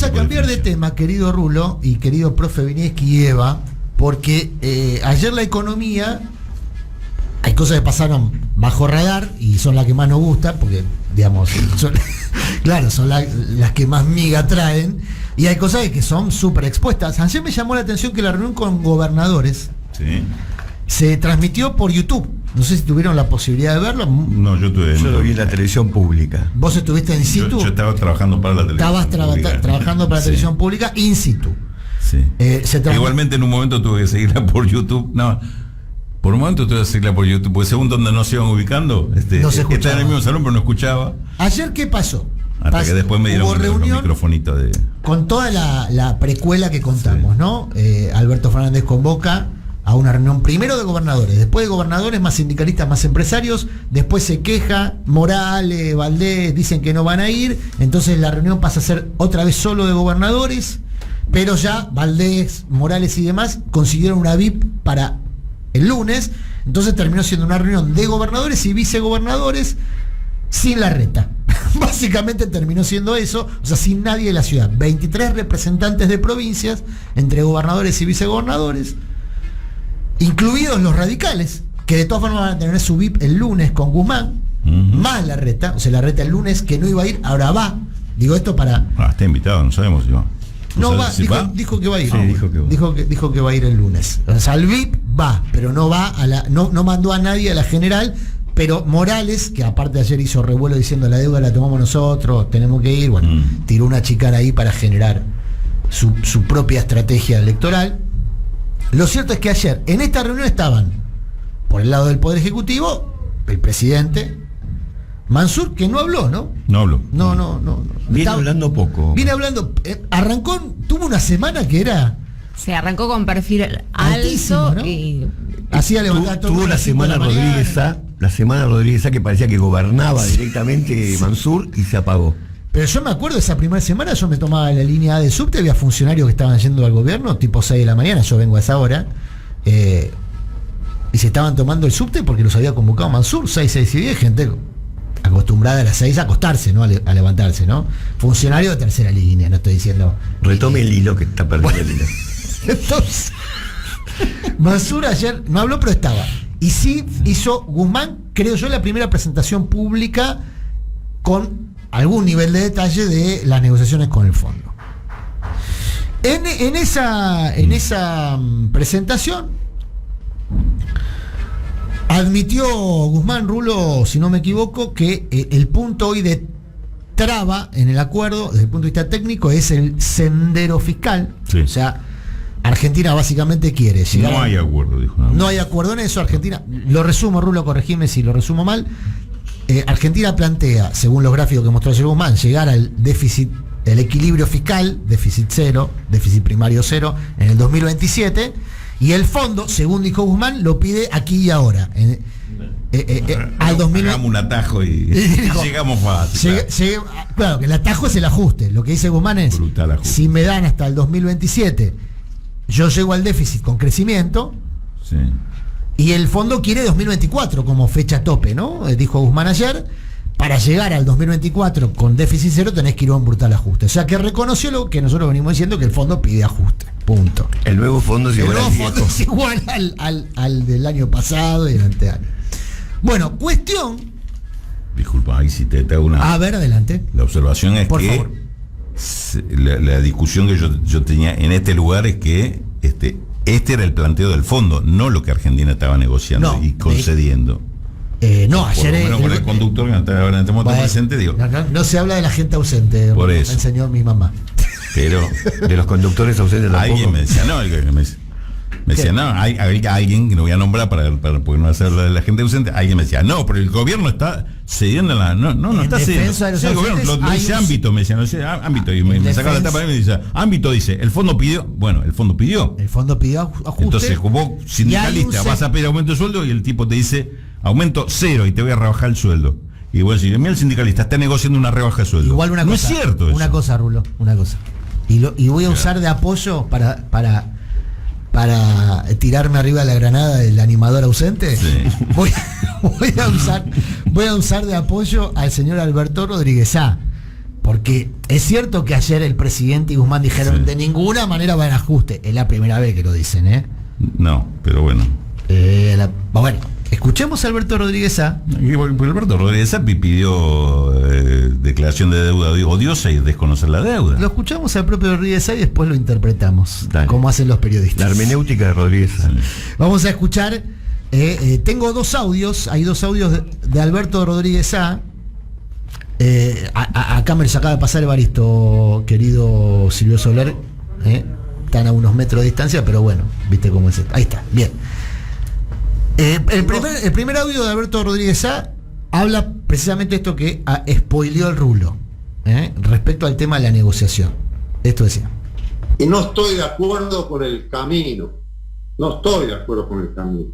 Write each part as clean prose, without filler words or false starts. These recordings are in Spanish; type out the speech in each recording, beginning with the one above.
Vamos a cambiar de tema, querido Rulo y querido profe Vinieski y Eva, porque ayer la economía, hay cosas que pasaron bajo radar y son las que más nos gustan, porque, digamos, claro, son las que más miga traen, y hay cosas que son súper expuestas. Ayer me llamó la atención que la reunión con gobernadores se transmitió por YouTube. No sé si tuvieron la posibilidad de verlo. No, yo lo vi en la televisión pública. ¿Vos estuviste in situ? Yo estaba trabajando para la televisión pública. Trabajando para la televisión pública in situ. Sí. Igualmente en un momento tuve que seguirla por YouTube. No, por un momento tuve que seguirla por YouTube, porque según donde nos iban ubicando, no se escuchaba. Estaba en el mismo salón, pero no escuchaba. Ayer, ¿qué pasó? Hasta que después me dieron un microfonito de... Con toda la precuela que contamos, ¿no? Alberto Fernández convoca a una reunión primero de gobernadores, después de gobernadores, más sindicalistas, más empresarios, después se queja, Morales, Valdés dicen que no van a ir, entonces la reunión pasa a ser otra vez solo de gobernadores, pero ya Valdés, Morales y demás consiguieron una VIP para el lunes, entonces terminó siendo una reunión de gobernadores y vicegobernadores sin Larreta. Básicamente terminó siendo eso, o sea, sin nadie de la ciudad. 23 representantes de provincias, entre gobernadores y vicegobernadores, incluidos los radicales, que de todas formas van a tener su VIP el lunes con Guzmán, más Larreta, o sea, Larreta el lunes que no iba a ir, ahora va. Digo esto para... está invitado, no sabemos si va. No va, dijo que va a ir. Sí, dijo que va a ir el lunes. O sea, el VIP va, pero no va a la, no mandó a nadie a la general, pero Morales, que aparte ayer hizo revuelo diciendo la deuda la tomamos nosotros, tenemos que ir, bueno, tiró una chicana ahí para generar su propia estrategia electoral. Lo cierto es que ayer en esta reunión estaban, por el lado del Poder Ejecutivo, el presidente Mansur, que no habló, ¿no? No habló. No. Viene hablando poco. Viene hablando, tuvo una semana que era... Se arrancó con perfil altísimo, alto, ¿no? Y hacía levantar todo. Tuvo la semana Rodríguez que parecía que gobernaba directamente Mansur y se apagó. Pero yo me acuerdo esa primera semana, yo me tomaba la línea A de subte, había funcionarios que estaban yendo al gobierno, tipo 6 de la mañana, yo vengo a esa hora, y se estaban tomando el subte porque los había convocado Mansur, 6 y 10, gente acostumbrada a las 6 a acostarse, ¿no? A levantarse, ¿no? Funcionario de tercera línea, no estoy diciendo... Retome el hilo que está perdiendo el hilo. Entonces, Mansur ayer no habló, pero estaba. Y sí hizo Guzmán, creo yo, la primera presentación pública con algún nivel de detalle de las negociaciones con el fondo. En esa presentación admitió Guzmán, Rulo, si no me equivoco, que el punto hoy de traba en el acuerdo, desde el punto de vista técnico, es el sendero fiscal. Sí. O sea, Argentina básicamente quiere llegar... No hay acuerdo, dijo. No hay acuerdo en eso. Argentina, lo resumo, Rulo, corregime si lo resumo mal. Argentina plantea, según los gráficos que mostró ayer Guzmán, llegar al déficit, el equilibrio fiscal, déficit cero, déficit primario cero, en el 2027, y el fondo, según dijo Guzmán, lo pide aquí y ahora. Al 2000. Hagamos un atajo y llegamos fácil. Claro, que el atajo es el ajuste. Lo que dice Guzmán es, si me dan hasta el 2027, yo llego al déficit con crecimiento. Sí. Y el fondo quiere 2024 como fecha tope, ¿no? Dijo Guzmán ayer, para llegar al 2024 con déficit cero tenés que ir a un brutal ajuste. O sea que reconoció lo que nosotros venimos diciendo, que el fondo pide ajuste. Punto. El nuevo fondo es igual, es igual al del año pasado y el anteaño. Bueno, cuestión... Disculpa, ahí si te hago una... A ver, adelante. La observación es por que favor. La discusión que yo tenía en este lugar es que este era el planteo del fondo, no lo que Argentina estaba negociando y concediendo. No, ayer... Por lo menos con el conductor que ahora en este momento presente, digo... No se habla de la gente ausente, por eso. Me enseñó mi mamá. Pero... de los conductores ausentes tampoco. Alguien me decía, hay alguien que no voy a nombrar para poder no hacer la gente ausente. Alguien me decía, no, pero el gobierno está cediendo no está cediendo. Sí, el gobierno lo dice Ámbito, me decía, no sé, Ámbito, y me sacaba la tapa y me dice, Ámbito dice, el fondo pidió, bueno, el fondo pidió ajuste. Entonces, como sindicalista vas a pedir aumento de sueldo y el tipo te dice, aumento cero y te voy a rebajar el sueldo. Y bueno, si mira, el sindicalista está negociando una rebaja de sueldo. Igual una no cosa, es cierto eso. Una cosa, Rulo, una cosa. Y voy a usar de apoyo para tirarme arriba de la granada del animador ausente. Sí. Voy a usar de apoyo al señor Alberto Rodríguez A. Porque es cierto que ayer el presidente y Guzmán dijeron de ninguna manera va a haber ajuste. Es la primera vez que lo dicen, ¿eh? No, pero bueno. Bueno, escuchemos a Alberto Rodríguez Sá. Alberto Rodríguez Sá pidió declaración de deuda odiosa y desconocer la deuda. Lo escuchamos al propio Rodríguez Sá y después lo interpretamos. Dale. Como hacen los periodistas. La hermenéutica de Rodríguez Sá. Vamos a escuchar. Tengo dos audios. Hay dos audios de Alberto Rodríguez Sá. Acá me les acaba de pasar Evaristo, querido Silvio Soler. Están a unos metros de distancia, pero bueno, viste cómo es esto. Ahí está, bien. El primer audio de Alberto Rodríguez Sá habla precisamente esto que spoileó el Rulo, respecto al tema de la negociación. Esto decía. Y no estoy de acuerdo con el camino. No estoy de acuerdo con el camino.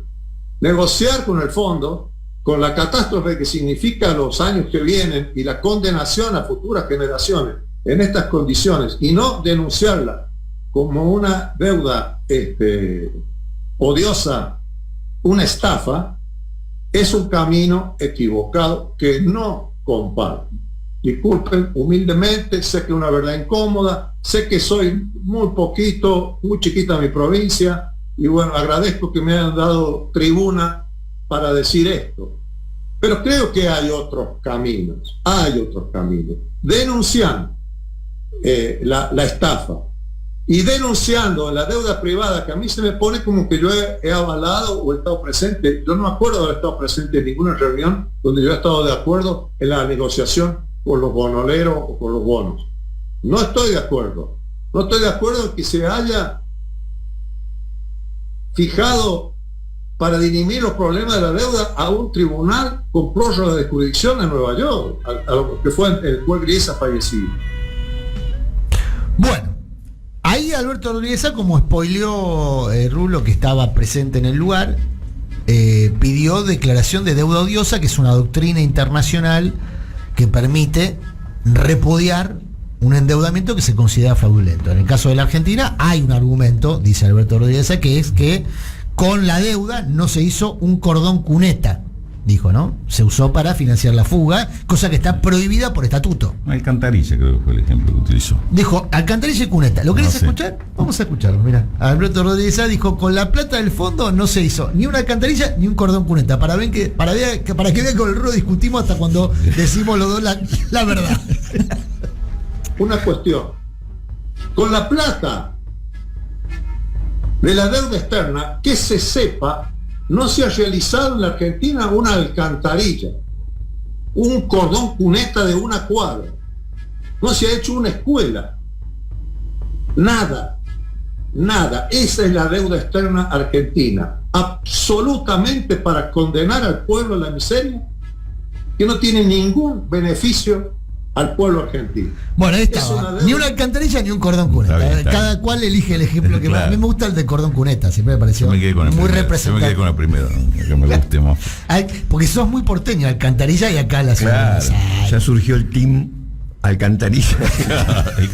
Negociar con el fondo, con la catástrofe que significa los años que vienen y la condenación a futuras generaciones en estas condiciones, y no denunciarla como una deuda odiosa, una estafa, es un camino equivocado que no comparto. Disculpen humildemente, sé que es una verdad incómoda, sé que soy muy chiquita mi provincia, y bueno, agradezco que me hayan dado tribuna para decir esto. Pero creo que hay otros caminos. Denunciando la estafa y denunciando la deuda privada, que a mí se me pone como que yo he avalado o he estado presente. Yo no me acuerdo de haber estado presente en ninguna reunión donde yo he estado de acuerdo en la negociación por los bonoleros o por los bonos. No estoy de acuerdo. No estoy de acuerdo en que se haya fijado para dirimir los problemas de la deuda a un tribunal con prórroga de jurisdicción en Nueva York, a lo que fue el juez Griesa fallecido. Bueno, ahí Alberto Rodríguez Sá, como spoileó Rulo, que estaba presente en el lugar, pidió declaración de deuda odiosa, que es una doctrina internacional que permite repudiar un endeudamiento que se considera fraudulento. En el caso de la Argentina hay un argumento, dice Alberto Rodríguez Sá, que es que con la deuda no se hizo un cordón cuneta, dijo, ¿no? Se usó para financiar la fuga, cosa que está prohibida por estatuto. Alcantarilla creo que fue el ejemplo que utilizó. Dijo, alcantarilla y cuneta. ¿Lo querés escuchar? Vamos a escucharlo, mira. Alberto Rodríguez Sá dijo, con la plata del fondo no se hizo ni una alcantarilla ni un cordón cuneta. Para que vean que con el Rulo discutimos hasta cuando decimos los dos la verdad. Una cuestión. Con la plata de la deuda externa, que se sepa, no se ha realizado en la Argentina una alcantarilla, un cordón cuneta de una cuadra, no se ha hecho una escuela, nada. Esa es la deuda externa argentina, absolutamente para condenar al pueblo a la miseria, que no tiene ningún beneficio al pueblo argentino. Bueno, ahí estaba. Ni una alcantarilla ni un cordón cuneta. Cada cual elige el ejemplo que más. A mí me gusta el de cordón cuneta, siempre me pareció muy representativo. Yo me quedé con la primera, que me guste más. Porque sos muy porteño, alcantarilla y acá la ciudad. Claro. Ya surgió el team alcantarilla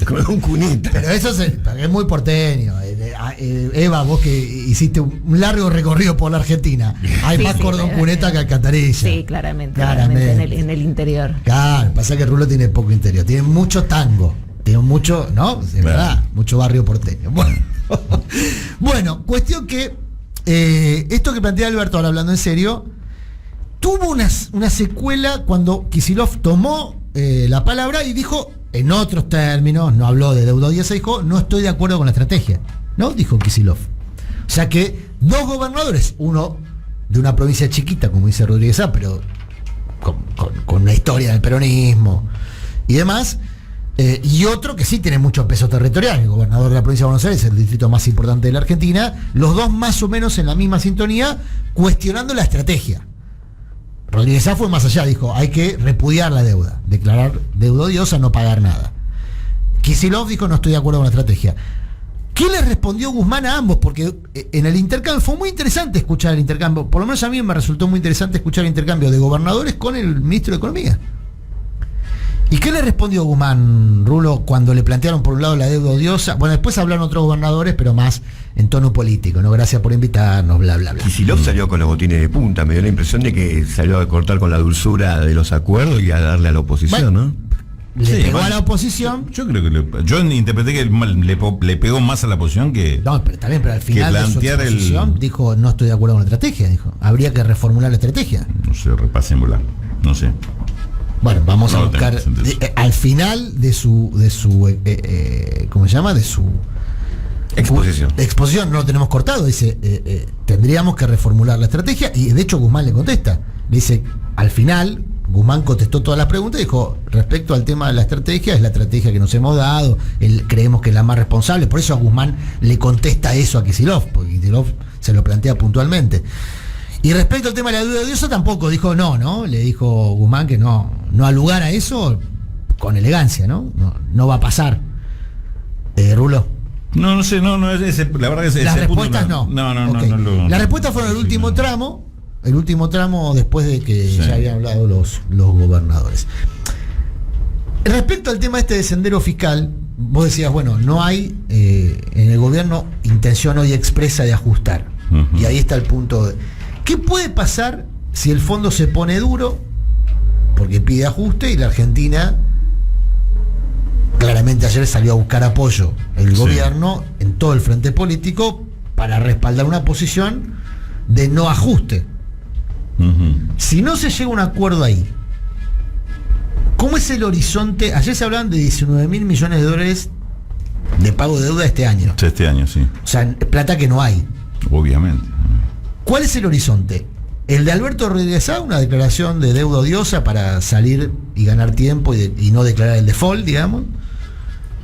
con un cuneta. Pero eso es muy porteño. Eva, vos que hiciste un largo recorrido por la Argentina, hay más cordón cuneta que alcantarilla. Sí, claramente en el interior. Claro, pasa que Rulo tiene poco interior, tiene mucho tango, tiene mucho, ¿no? De verdad, mucho barrio porteño. Bueno, cuestión que esto que plantea Alberto, ahora hablando en serio, tuvo una secuela cuando Kicillof tomó la palabra y dijo, en otros términos, no habló de deuda odiosa, dijo, no estoy de acuerdo con la estrategia, ¿no? Dijo Kicillof. O sea que dos gobernadores, uno de una provincia chiquita, como dice Rodríguez Sá, pero con una historia del peronismo y demás, y otro que sí tiene mucho peso territorial, el gobernador de la provincia de Buenos Aires, el distrito más importante de la Argentina, los dos más o menos en la misma sintonía, cuestionando la estrategia. Rodríguez Sá fue más allá, dijo, hay que repudiar la deuda, declarar deuda odiosa, no pagar nada. Kicillof dijo, no estoy de acuerdo con la estrategia. ¿Qué le respondió Guzmán a ambos? Porque en el intercambio fue muy interesante escuchar el intercambio, por lo menos a mí me resultó muy interesante escuchar el intercambio de gobernadores con el ministro de Economía. ¿Y qué le respondió Guzmán, Rulo, cuando le plantearon por un lado la deuda odiosa? Bueno, después hablaron otros gobernadores, pero más en tono político, ¿no? Gracias por invitarnos, bla, bla, bla. Kicillof salió con los botines de punta, me dio la impresión de que salió a cortar con la dulzura de los acuerdos y a darle a la oposición, ¿no? le pegó a la oposición. Yo creo que yo interpreté que le pegó más a la oposición que. No, pero también, pero al final de su exposición dijo, no estoy de acuerdo con la estrategia, dijo. Habría que reformular la estrategia. No sé, repasémosla. No sé. Bueno, vamos a buscar al final de su ¿cómo se llama? De su exposición, no lo tenemos cortado, dice, tendríamos que reformular la estrategia, y de hecho Guzmán le contesta, le dice, al final Guzmán contestó todas las preguntas y dijo, respecto al tema de la estrategia, es la estrategia que nos hemos dado, creemos que es la más responsable, por eso a Guzmán le contesta eso a Kicillof, porque Kicillof se lo plantea puntualmente. Y respecto al tema de la deuda odiosa tampoco, dijo no, le dijo Guzmán que no al lugar a eso, con elegancia, no va a pasar. Rulo. No sé, la verdad que las respuestas no. No. Las respuestas fueron el último tramo después de que ya habían hablado los gobernadores. Respecto al tema de sendero fiscal, vos decías, bueno, no hay en el gobierno intención hoy expresa de ajustar. Uh-huh. Y ahí está el punto. ¿Qué puede pasar si el fondo se pone duro? Porque pide ajuste y la Argentina, claramente ayer salió a buscar apoyo el gobierno en todo el frente político para respaldar una posición de no ajuste. Uh-huh. Si no se llega a un acuerdo ahí, ¿cómo es el horizonte? Ayer se hablaban de 19.000 millones de dólares de pago de deuda este año. Este año, sí. O sea, plata que no hay. Obviamente. ¿Cuál es el horizonte? El de Alberto Rodríguez A, una declaración de deuda odiosa para salir y ganar tiempo y no declarar el default, digamos.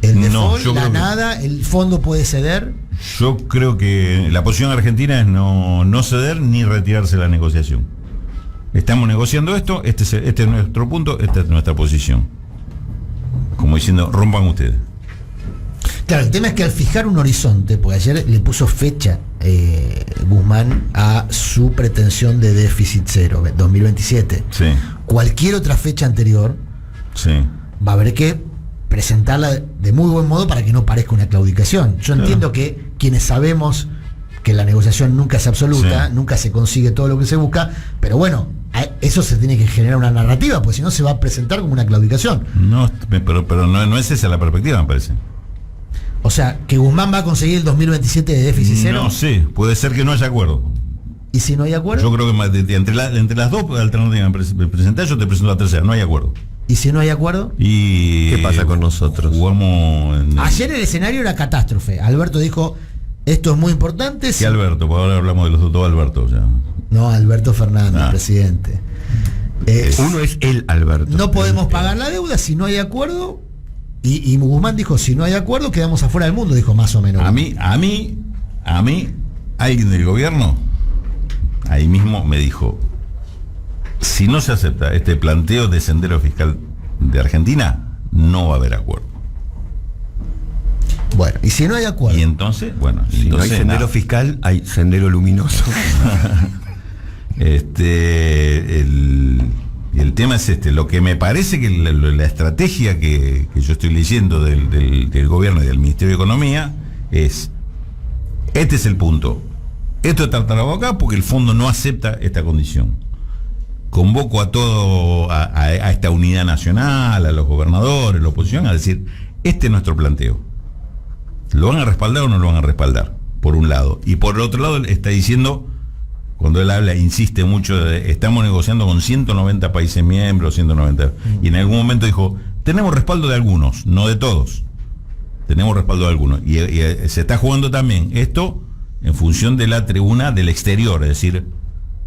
El default, nada, el fondo puede ceder. Yo creo que la posición argentina es no ceder ni retirarse de la negociación. Estamos negociando esto, este es nuestro punto, esta es nuestra posición. Como diciendo, rompan ustedes. Claro, el tema es que al fijar un horizonte, porque ayer le puso fecha Guzmán a su pretensión de déficit cero, 2027. Sí. Cualquier otra fecha anterior va a haber que presentarla de muy buen modo para que no parezca una claudicación. Yo entiendo que quienes sabemos que la negociación nunca es absoluta, nunca se consigue todo lo que se busca, pero bueno, eso se tiene que generar una narrativa, porque si no se va a presentar como una claudicación. No, pero no es esa la perspectiva, me parece. O sea, que Guzmán va a conseguir el 2027 de déficit cero. No sé, puede ser que no haya acuerdo. ¿Y si no hay acuerdo? Yo creo que entre las dos alternativas presentadas, yo te presento la tercera, no hay acuerdo. ¿Y si no hay acuerdo? ¿Y qué pasa con nosotros? Ayer el escenario era catástrofe. Alberto dijo, esto es muy importante. ¿Qué Alberto? Pues ahora hablamos de los dos Albertos ya. No, Alberto Fernández, presidente. Uno es el Alberto. No podemos pagar la deuda si no hay acuerdo. Y Guzmán dijo, si no hay acuerdo, quedamos afuera del mundo, dijo más o menos. A mí, alguien del gobierno, ahí mismo me dijo, si no se acepta este planteo de sendero fiscal de Argentina, no va a haber acuerdo. Bueno, y si no hay acuerdo. Y entonces, bueno, si no hay sendero fiscal, hay sendero luminoso. El tema es lo que me parece que la estrategia que yo estoy leyendo del gobierno y del Ministerio de Economía es, este es el punto, esto es tartarabo acá porque el fondo no acepta esta condición. Convoco a todo, a esta unidad nacional, a los gobernadores, la oposición, a decir, este es nuestro planteo. ¿Lo van a respaldar o no lo van a respaldar? Por un lado. Y por el otro lado está diciendo, cuando él habla, insiste mucho, estamos negociando con 190 países miembros, 190. Y en algún momento dijo, tenemos respaldo de algunos, no de todos. Tenemos respaldo de algunos. Y se está jugando también esto en función de la tribuna del exterior. Es decir,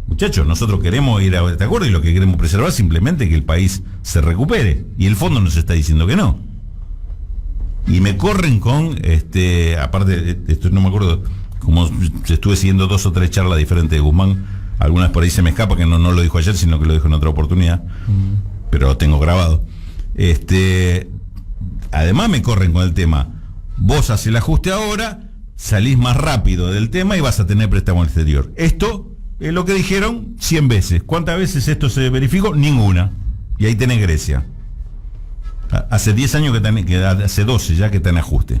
muchachos, nosotros queremos ir a este acuerdo y lo que queremos preservar es simplemente que el país se recupere. Y el fondo nos está diciendo que no. Y me corren con, aparte, esto no me acuerdo, como estuve siguiendo 2 o 3 charlas diferentes de Guzmán, algunas por ahí se me escapa, que no lo dijo ayer, sino que lo dijo en otra oportunidad, pero lo tengo grabado. Además me corren con el tema, vos haces el ajuste ahora, salís más rápido del tema y vas a tener préstamo al exterior. Esto es lo que dijeron 100 veces. ¿Cuántas veces esto se verificó? Ninguna. Y ahí tenés Grecia. Hace 10 años hace 12 ya que está en ajuste.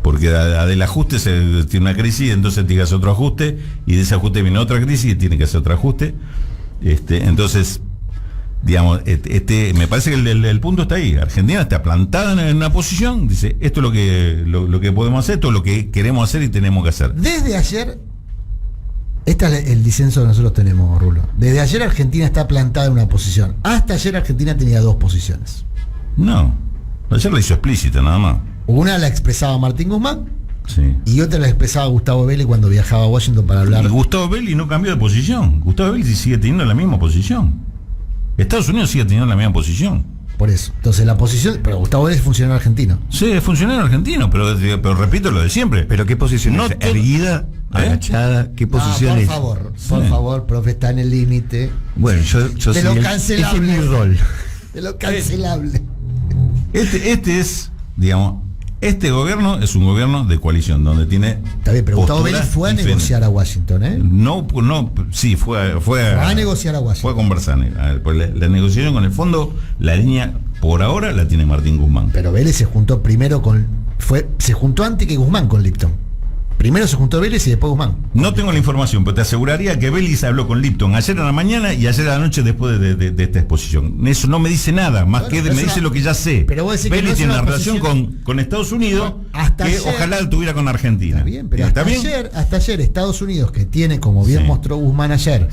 Porque del ajuste se tiene una crisis y entonces tiene que hacer otro ajuste y de ese ajuste viene otra crisis y tiene que hacer otro ajuste. Entonces digamos, me parece que el punto está ahí. Argentina está plantada en una posición, dice, esto es lo que podemos hacer, esto es lo que queremos hacer y tenemos que hacer. Desde ayer, este es el disenso que nosotros tenemos, Rulo. Desde ayer Argentina está plantada en una posición. Hasta ayer Argentina tenía dos posiciones. No, ayer la hizo explícita nada más. Una la expresaba Martín Guzmán, sí, y otra la expresaba Gustavo Vélez cuando viajaba a Washington para hablar. Y Gustavo Vélez no cambió de posición. Gustavo Vélez sigue teniendo la misma posición. Estados Unidos sigue teniendo la misma posición. Por eso. Entonces la posición. Pero Gustavo Vélez es funcionario argentino. Sí, es funcionario argentino, pero repito lo de siempre. ¿Pero qué posición no es? ¿Erguida? ¿Agachada? ¿Qué posición es? Por favor, profe, está en el límite. Bueno, yo de lo cancelable. Ese es mi rol. De lo cancelable. Este es, digamos, este gobierno es un gobierno de coalición, donde tiene. Está bien, pero Gustavo Vélez fue a negociar a Washington, ¿eh? No, sí, fue a negociar a Washington. Fue a conversar. Pues la negociación con el fondo, la línea por ahora la tiene Martín Guzmán. Pero Vélez se juntó primero se juntó antes que Guzmán con Lipton. Primero se juntó Vélez y después Guzmán. No tengo la información, pero te aseguraría que Vélez habló con Lipton ayer a la mañana y ayer a la noche después de esta exposición. Eso no me dice nada, más que me dice lo que ya sé. Pero vos decís Vélez que no tiene una relación con Estados Unidos que ayer, ojalá tuviera con Argentina. Está bien, pero hasta ayer Estados Unidos, que tiene, como bien mostró Guzmán ayer,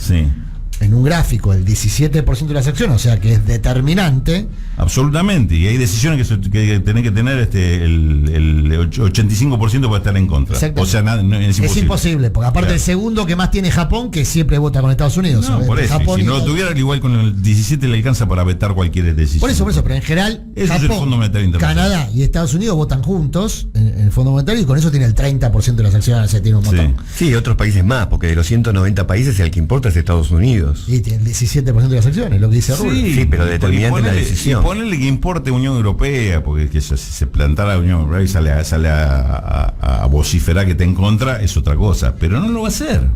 en un gráfico el 17% de las acciones, o sea que es determinante. Absolutamente, y hay decisiones que tenés que tener el 85% para estar en contra. O sea, es imposible. Porque aparte el segundo que más tiene Japón, que siempre vota con Estados Unidos. No, por eso, Japón, si no lo tuviera, igual con el 17 le alcanza para vetar cualquier decisión. Por eso, pero en general eso Japón, es el Fondo Monetario Internacional. Canadá y Estados Unidos votan juntos en el Fondo Monetario y con eso tiene el 30% de las acciones, o sea, tiene un montón. Sí, otros países más, porque de los 190 países el que importa es Estados Unidos. Y tiene el 17% de las acciones, lo que dice Rulo. Sí, pero determinante la decisión. Ponele que importe Unión Europea, porque si se plantara la Unión Europea y sale a vociferar que está en contra, es otra cosa, pero no lo va a hacer.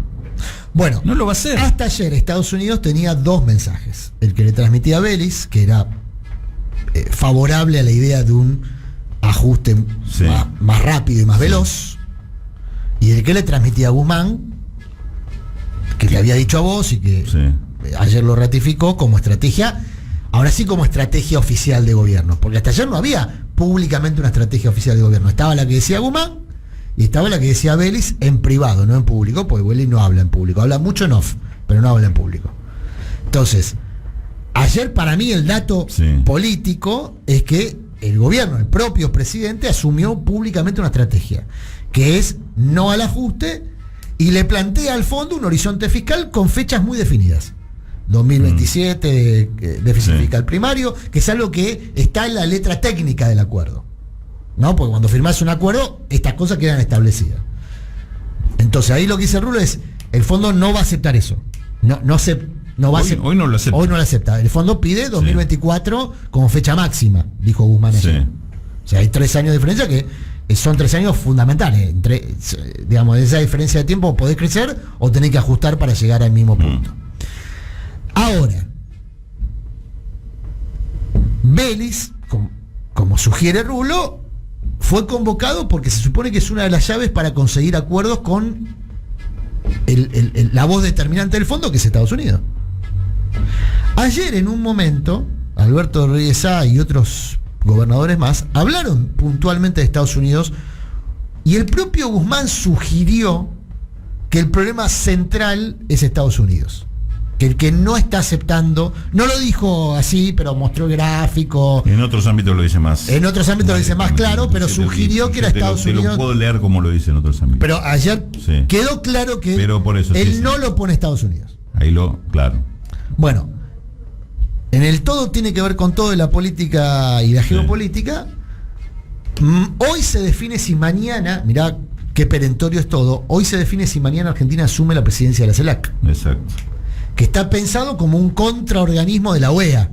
Bueno, no lo va a hacer. Hasta ayer Estados Unidos tenía dos mensajes. El que le transmitía a Vélez, que era favorable a la idea de un ajuste más rápido y más veloz, y el que le transmitía a Guzmán, que te había dicho a vos y que ayer lo ratificó como estrategia. Ahora sí, como estrategia oficial de gobierno, porque hasta ayer no había públicamente una estrategia oficial de gobierno. Estaba la que decía Guzmán y estaba la que decía Vélez en privado, no en público, porque Vélez no habla en público, habla mucho en off, pero no habla en público. Entonces, ayer para mí el dato político es que el gobierno, el propio presidente, asumió públicamente una estrategia, que es no al ajuste, y le plantea al fondo un horizonte fiscal con fechas muy definidas. 2027, déficit fiscal primario, que es algo que está en la letra técnica del acuerdo, ¿no? Porque cuando firmás un acuerdo, estas cosas quedan establecidas. Entonces ahí lo que dice el Rulo es, el fondo no va a aceptar eso. Hoy no lo acepta. El fondo pide 2024 como fecha máxima, dijo Guzmán ayer. O sea, hay 3 años de diferencia que son 3 años fundamentales. Digamos, esa diferencia de tiempo podés crecer o tenés que ajustar para llegar al mismo punto. Ahora, Vélez, como sugiere Rulo, fue convocado porque se supone que es una de las llaves para conseguir acuerdos con la voz determinante del fondo, que es Estados Unidos. Ayer, en un momento, Alberto Rodríguez Sá y otros gobernadores más hablaron puntualmente de Estados Unidos, y el propio Guzmán sugirió que el problema central es Estados Unidos. Que el que no está aceptando, no lo dijo así, pero mostró el gráfico. En otros ámbitos lo dice más. En otros ámbitos lo dice más claro, pero sugirió que era Estados Unidos. Te lo puedo leer como lo dice en otros ámbitos. Pero ayer quedó claro que él no lo pone Estados Unidos. Claro. Bueno, en el todo tiene que ver con todo de la política y la geopolítica. Hoy se define si mañana, mirá qué perentorio es todo, hoy se define si mañana Argentina asume la presidencia de la CELAC. Exacto. Que está pensado como un contraorganismo de la OEA.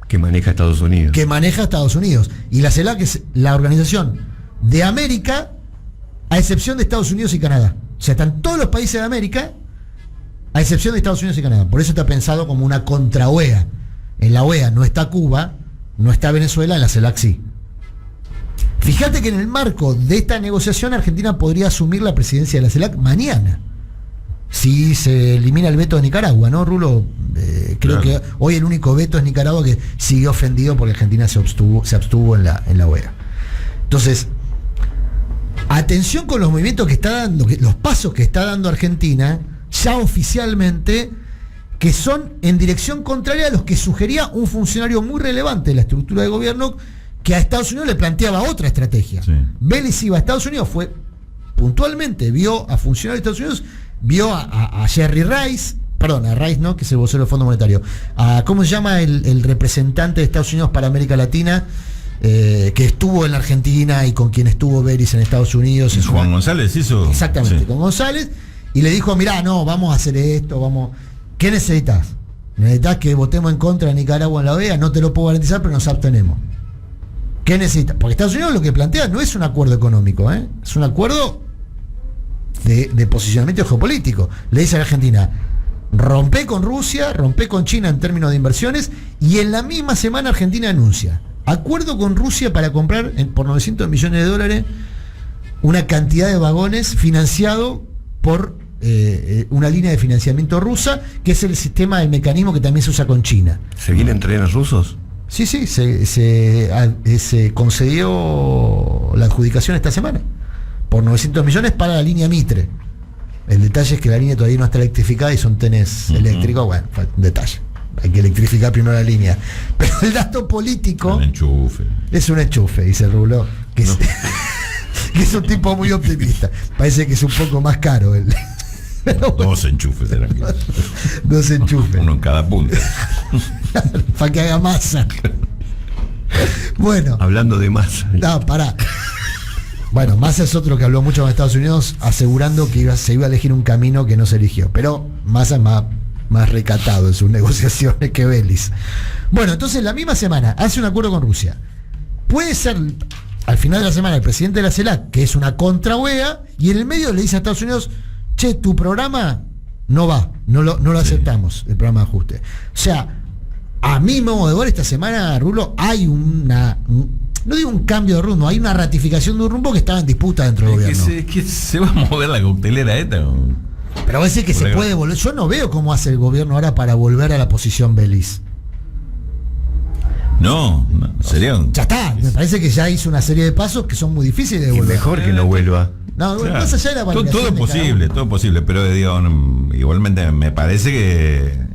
Que maneja Estados Unidos. Y la CELAC es la organización de América, a excepción de Estados Unidos y Canadá. O sea, están todos los países de América, a excepción de Estados Unidos y Canadá. Por eso está pensado como una contra-OEA. En la OEA no está Cuba, no está Venezuela, en la CELAC sí. Fíjate que en el marco de esta negociación Argentina podría asumir la presidencia de la CELAC mañana. si se elimina el veto de Nicaragua, ¿no, Rulo? Creo que hoy el único veto es Nicaragua, que sigue ofendido porque Argentina se abstuvo en la OEA. Entonces, atención con los movimientos que está dando, los pasos que está dando Argentina, ya oficialmente, que son en dirección contraria a los que sugería un funcionario muy relevante de la estructura de gobierno, que a Estados Unidos le planteaba otra estrategia. Sí. Vélez iba a Estados Unidos, fue puntualmente, vio a funcionarios de Estados Unidos, vio a Jerry Rice, perdón, a Rice no, que es el vocero del Fondo Monetario, ¿cómo se llama el representante de Estados Unidos para América Latina? Que estuvo en la Argentina y con quien estuvo Vélez en Estados Unidos. Juan González hizo. Exactamente, sí. Con González, y le dijo, mirá, no, vamos a hacer esto, ¿qué necesitas? ¿Necesitas que votemos en contra de Nicaragua en la OEA? No te lo puedo garantizar, pero nos abstenemos. ¿Qué necesitas? Porque Estados Unidos lo que plantea no es un acuerdo económico, es un acuerdo de posicionamiento geopolítico. Le dice a la Argentina, rompe con Rusia, rompe con China en términos de inversiones, y en la misma semana Argentina anuncia acuerdo con Rusia para comprar por $900 millones una cantidad de vagones financiado por una línea de financiamiento rusa, que es el sistema, el mecanismo que también se usa con China. ¿Se vienen trenes rusos? Sí, se concedió la adjudicación esta semana por 900 millones para la línea Mitre. El detalle es que la línea todavía no está electrificada y son trenes eléctricos. Bueno, detalle. Hay que electrificar primero la línea. Pero el dato político es un enchufe, dice Rulo, que es un tipo muy optimista. Parece que es un poco más caro. Dos enchufes eran. Dos enchufes. Uno en cada punta. Para que haga masa. Bueno. Hablando de masa. No, pará. Bueno, Massa es otro que habló mucho con Estados Unidos, asegurando que se iba a elegir un camino que no se eligió. Pero Massa es más recatado en sus negociaciones que Vélez. Bueno, entonces la misma semana hace un acuerdo con Rusia. Puede ser al final de la semana el presidente de la CELAC, que es una contra OEA, y en el medio le dice a Estados Unidos, che, tu programa no va, no lo aceptamos, el programa de ajuste. O sea, a mi modo de ver, esta semana, Rulo, hay no digo un cambio de rumbo, hay una ratificación de un rumbo que estaba en disputa dentro del gobierno. Que se va a mover la coctelera esta. Pero a veces que se puede volver. Yo no veo cómo hace el gobierno ahora para volver a la posición Vélez. No, sería ya está, me parece que ya hizo una serie de pasos que son muy difíciles de volver. Mejor que no vuelva. No, claro. Más allá de la todo es posible, pero digo, igualmente me parece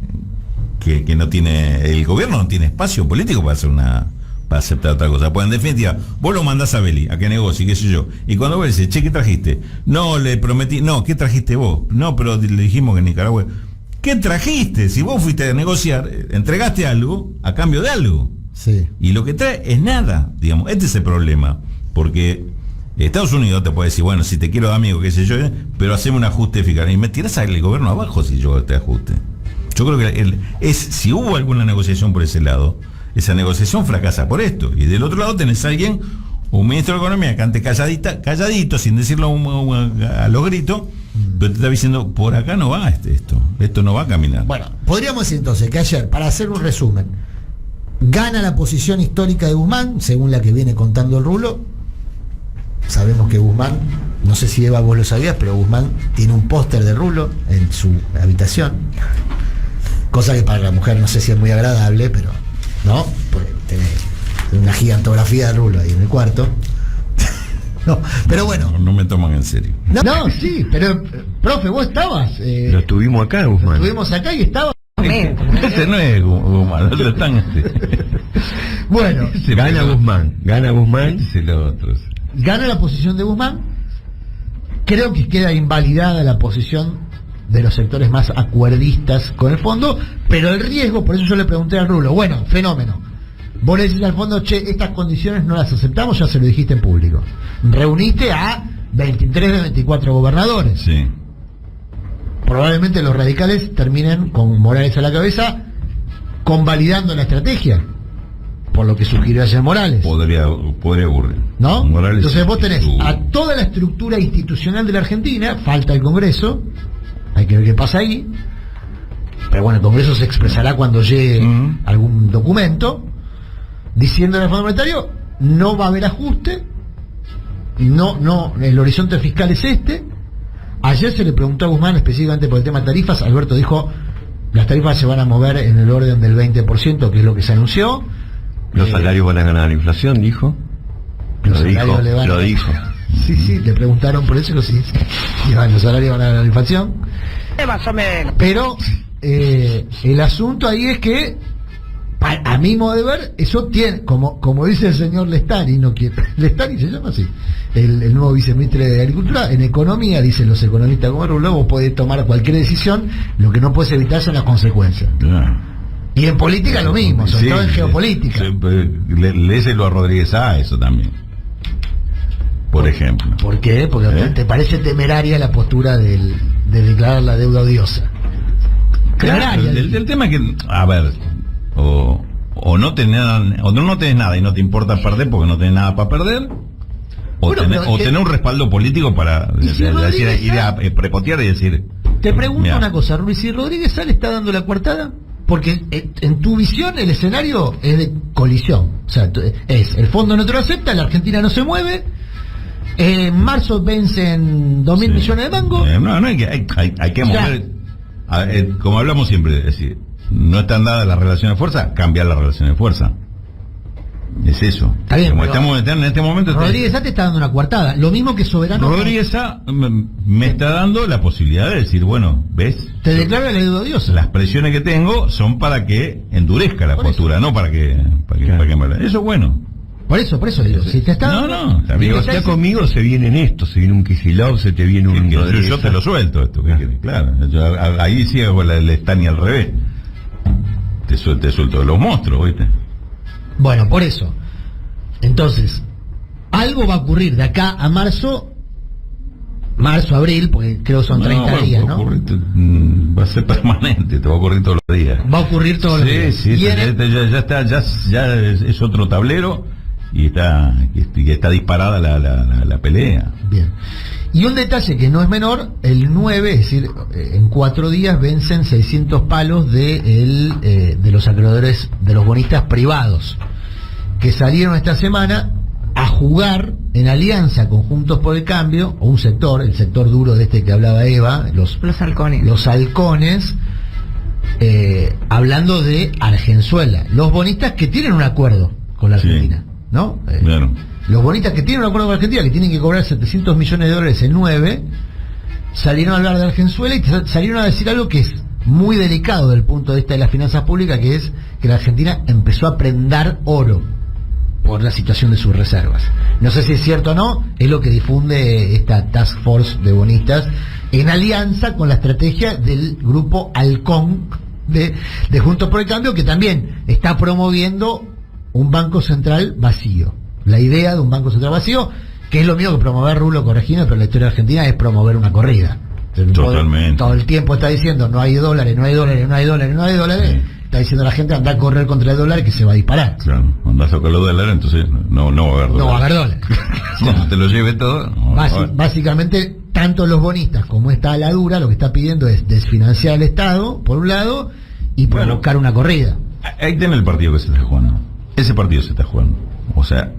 que no tiene, el gobierno no tiene espacio político para aceptar otra cosa. Pues en definitiva, vos lo mandás a Vélez a que negocie, qué sé yo, y cuando vos le dices, che, ¿qué trajiste? No, le prometí, no, ¿qué trajiste vos? No, pero le dijimos que en Nicaragua. ¿Qué trajiste? Si vos fuiste a negociar, entregaste algo a cambio de algo. Sí. Y lo que trae es nada, digamos. Este es el problema, porque Estados Unidos te puede decir, bueno, si te quiero de amigo, qué sé yo, pero hacemos un ajuste eficaz. Y me tirás al gobierno abajo si yo te ajuste. Yo creo que si hubo alguna negociación por ese lado, esa negociación fracasa por esto. Y del otro lado tenés a alguien, un ministro de Economía que ante calladito, sin decirlo a los gritos, pero te está diciendo, por acá no va esto no va a caminar. Bueno, podríamos decir entonces que ayer, para hacer un resumen, gana la posición histórica de Guzmán, según la que viene contando el Rulo. Sabemos que Guzmán, no sé si Eva vos lo sabías, pero Guzmán tiene un póster de Rulo en su habitación, cosa que para la mujer no sé si es muy agradable, pero no, porque tenés una gigantografía de Rulo ahí en el cuarto. No, pero bueno. No me toman en serio. No, sí, pero profe, vos estabas. Lo tuvimos acá, Guzmán. Lo tuvimos acá y estaba. Ese no es Guzmán, otro están Bueno, gana Guzmán. Ese es lo otro. Gana la posición de Guzmán. Creo que queda invalidada la posición de los sectores más acuerdistas con el fondo, pero el riesgo, por eso yo le pregunté al Rulo, bueno, fenómeno. Vos le decís al fondo, che, estas condiciones no las aceptamos, ya se lo dijiste en público. Reuniste a 23 de 24 gobernadores. Sí. Probablemente los radicales terminen con Morales a la cabeza convalidando la estrategia, por lo que sugirió ayer Morales. Podría ocurrir, ¿no? Morales. Entonces vos tenés a toda la estructura institucional de la Argentina, falta el Congreso, hay que ver qué pasa ahí, pero bueno, el Congreso se expresará cuando llegue algún documento, diciendo en el Fondo Monetario, no va a haber ajuste, no, el horizonte fiscal es este, Ayer se le preguntó a Guzmán específicamente por el tema de tarifas. Alberto dijo, las tarifas se van a mover en el orden del 20%, que es lo que se anunció. Los salarios van a ganar la inflación, dijo. Lo dijo. Sí, le preguntaron por eso, sí. Los salarios van a ganar la inflación. Más o menos. Pero el asunto ahí es que, a mi modo de ver, eso tiene, como dice el señor Lestari, Lestari se llama así, el nuevo viceministro de Agricultura, en economía, dicen los economistas como Rulo, vos podés tomar cualquier decisión, lo que no puedes evitar son las consecuencias. Claro. Y en política lo mismo, sobre todo en geopolítica. Léselo a Rodríguez A, eso también. Por ejemplo. ¿Por qué? Porque te parece temeraria la postura de declarar la deuda odiosa. Claro, el tema es que, a ver, o no tenés nada y no te importa perder porque no tenés nada para perder, o tener un respaldo político para ir a prepotear y decir. Te pregunto una cosa, Ruiz, si Rodríguez Sá le está dando la coartada, porque en tu visión el escenario es de colisión, o sea, el fondo no te lo acepta, la Argentina no se mueve, en marzo vencen 2.000 millones de mangos. Hay que mover, como hablamos siempre, es decir, no están dadas las relaciones de fuerza, cambiar las relaciones de fuerza. Es eso. Está bien, como estamos en este momento. Rodríguez Sá te está dando una coartada. Lo mismo que Soberano. Rodríguez Sá me está dando la posibilidad de decir, bueno, ¿ves? Te declara la deuda odiosa. Las presiones que tengo son para que endurezca la postura, no para que eso es bueno. Por eso digo, si te está está conmigo, se viene se viene un Kicillof, se te viene un yo te lo suelto esto, claro. Ahí sí hago el estaña al revés. Te suelto de los monstruos, ¿viste? Bueno, por eso. Entonces, algo va a ocurrir de acá a marzo, abril, porque creo que son 30 días, ¿no? Va a ser permanente, te va a ocurrir todos los días. Va a ocurrir todos los días. Sí, ya es otro tablero y está disparada la pelea. Bien. Y un detalle que no es menor, el 9, es decir, en 4 días vencen 600 palos de los acreedores, de los bonistas privados, que salieron esta semana a jugar en alianza con Juntos por el Cambio, o un sector, el sector duro de que hablaba Eva, los halcones, hablando de Argenzuela, los bonistas que tienen un acuerdo con la Argentina, ¿no? Claro. Los bonistas que tienen un acuerdo con Argentina, que tienen que cobrar $700 millones el 9, salieron a hablar de Argenzuela y salieron a decir algo que es muy delicado desde el punto de vista de las finanzas públicas, que es que la Argentina empezó a prendar oro por la situación de sus reservas. No sé si es cierto o no, es lo que difunde esta task force de bonistas en alianza con la estrategia del grupo Halcón de Juntos por el Cambio, que también está promoviendo un banco central vacío. La idea de un banco central vacío, que es lo mismo que promover, Rulo, corregime, pero la historia argentina es promover una corrida. Totalmente. Todo el tiempo está diciendo no hay dólares. Sí. Está diciendo la gente anda a correr contra el dólar que se va a disparar. Claro, andás a sacar los dólares, entonces no va a haber dólares. No va a haber dólares. Cuando te lo lleve todo. Básicamente, tanto los bonistas como esta aladura lo que está pidiendo es desfinanciar al Estado, por un lado, y provocar una corrida. Ahí tiene el partido que se está jugando. Ese partido se está jugando. O sea,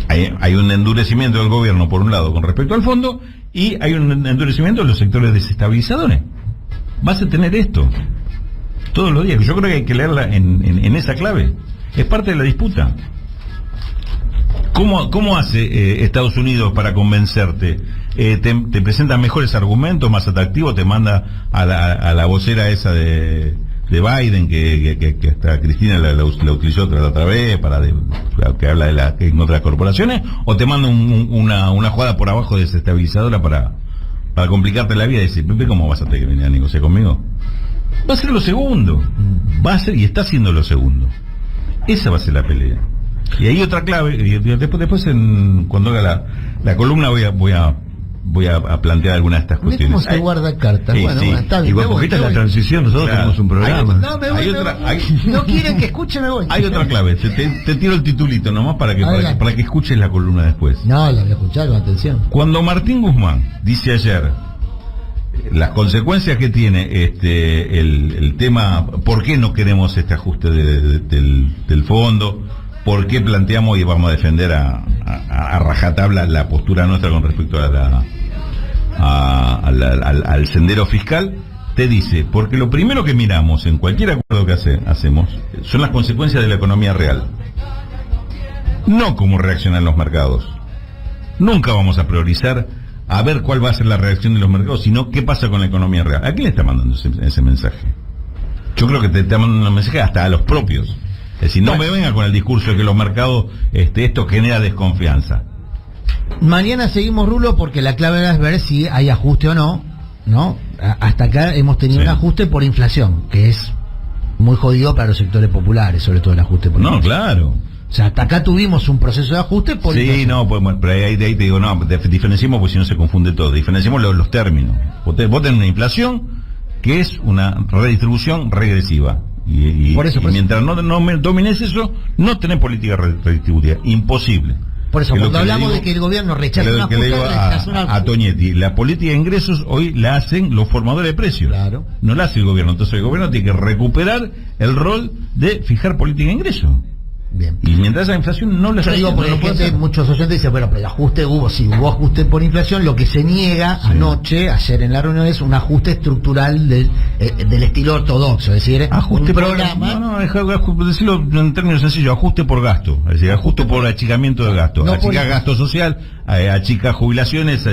hay un endurecimiento del gobierno por un lado con respecto al fondo y hay un endurecimiento de los sectores desestabilizadores. Vas a tener esto todos los días. Yo creo que hay que leerla en esa clave. Es parte de la disputa. ¿Cómo hace Estados Unidos para convencerte? Te presenta mejores argumentos, más atractivos, te manda a la vocera esa de Biden, que hasta Cristina la utilizó otra vez que habla en otras corporaciones, o te manda una jugada por abajo desestabilizadora para complicarte la vida y decir, Pepe, ¿cómo vas a tener que venir a negociar conmigo? Va a ser lo segundo, y está haciendo lo segundo. Esa va a ser la pelea. Y hay otra clave, y después cuando haga la columna voy a plantear algunas de estas cuestiones. ¿Cómo se guarda cartas? Sí, sí. Está bien. Igual porque esta es la transición, nosotros tenemos un programa. No quieren que escuche, me voy. Hay otra clave, te tiro el titulito nomás para que escuches la columna después. No, la voy a escuchar con atención. Cuando Martín Guzmán dice ayer las consecuencias que tiene el tema, ¿por qué no queremos este ajuste del fondo? ¿Por qué planteamos y vamos a defender a rajatabla la postura nuestra con respecto a al sendero fiscal, te dice, porque lo primero que miramos en cualquier acuerdo que hacemos son las consecuencias de la economía real, no cómo reaccionan los mercados. Nunca vamos a priorizar a ver cuál va a ser la reacción de los mercados, sino qué pasa con la economía real. ¿A quién le está mandando ese mensaje? Yo creo que te está mandando un mensaje hasta a los propios. Es decir, no me venga con el discurso de que los mercados, esto genera desconfianza. Mañana seguimos, Rulo, porque la clave es ver si hay ajuste o no, ¿no? Hasta acá hemos tenido un ajuste por inflación, que es muy jodido para los sectores populares, sobre todo el ajuste por inflación. No, claro. O sea, hasta acá tuvimos un proceso de ajuste por inflación. Sí, no, pues, pero ahí te digo, no, diferenciemos porque si no se confunde todo. Diferenciemos los términos. Vos tenés una inflación que es una redistribución regresiva. Y mientras no domines eso, no tenés política redistributiva. Imposible. Por eso, cuando hablamos de que el gobierno rechaza una ajuste, a Toñetti, la política de ingresos hoy la hacen los formadores de precios. Claro. No la hace el gobierno. Entonces el gobierno tiene que recuperar el rol de fijar política de ingresos. Bien. Y mientras esa inflación no la está haciendo, porque muchos oyentes dicen, bueno, pero el ajuste hubo ajuste por inflación. Lo que se niega ayer en la reunión, es un ajuste estructural del estilo ortodoxo, es decir, ajuste un por programa. Decirlo en términos sencillos, ajuste por gasto, es decir, ajuste por achicamiento de gasto, achicar gasto social, achicar jubilaciones,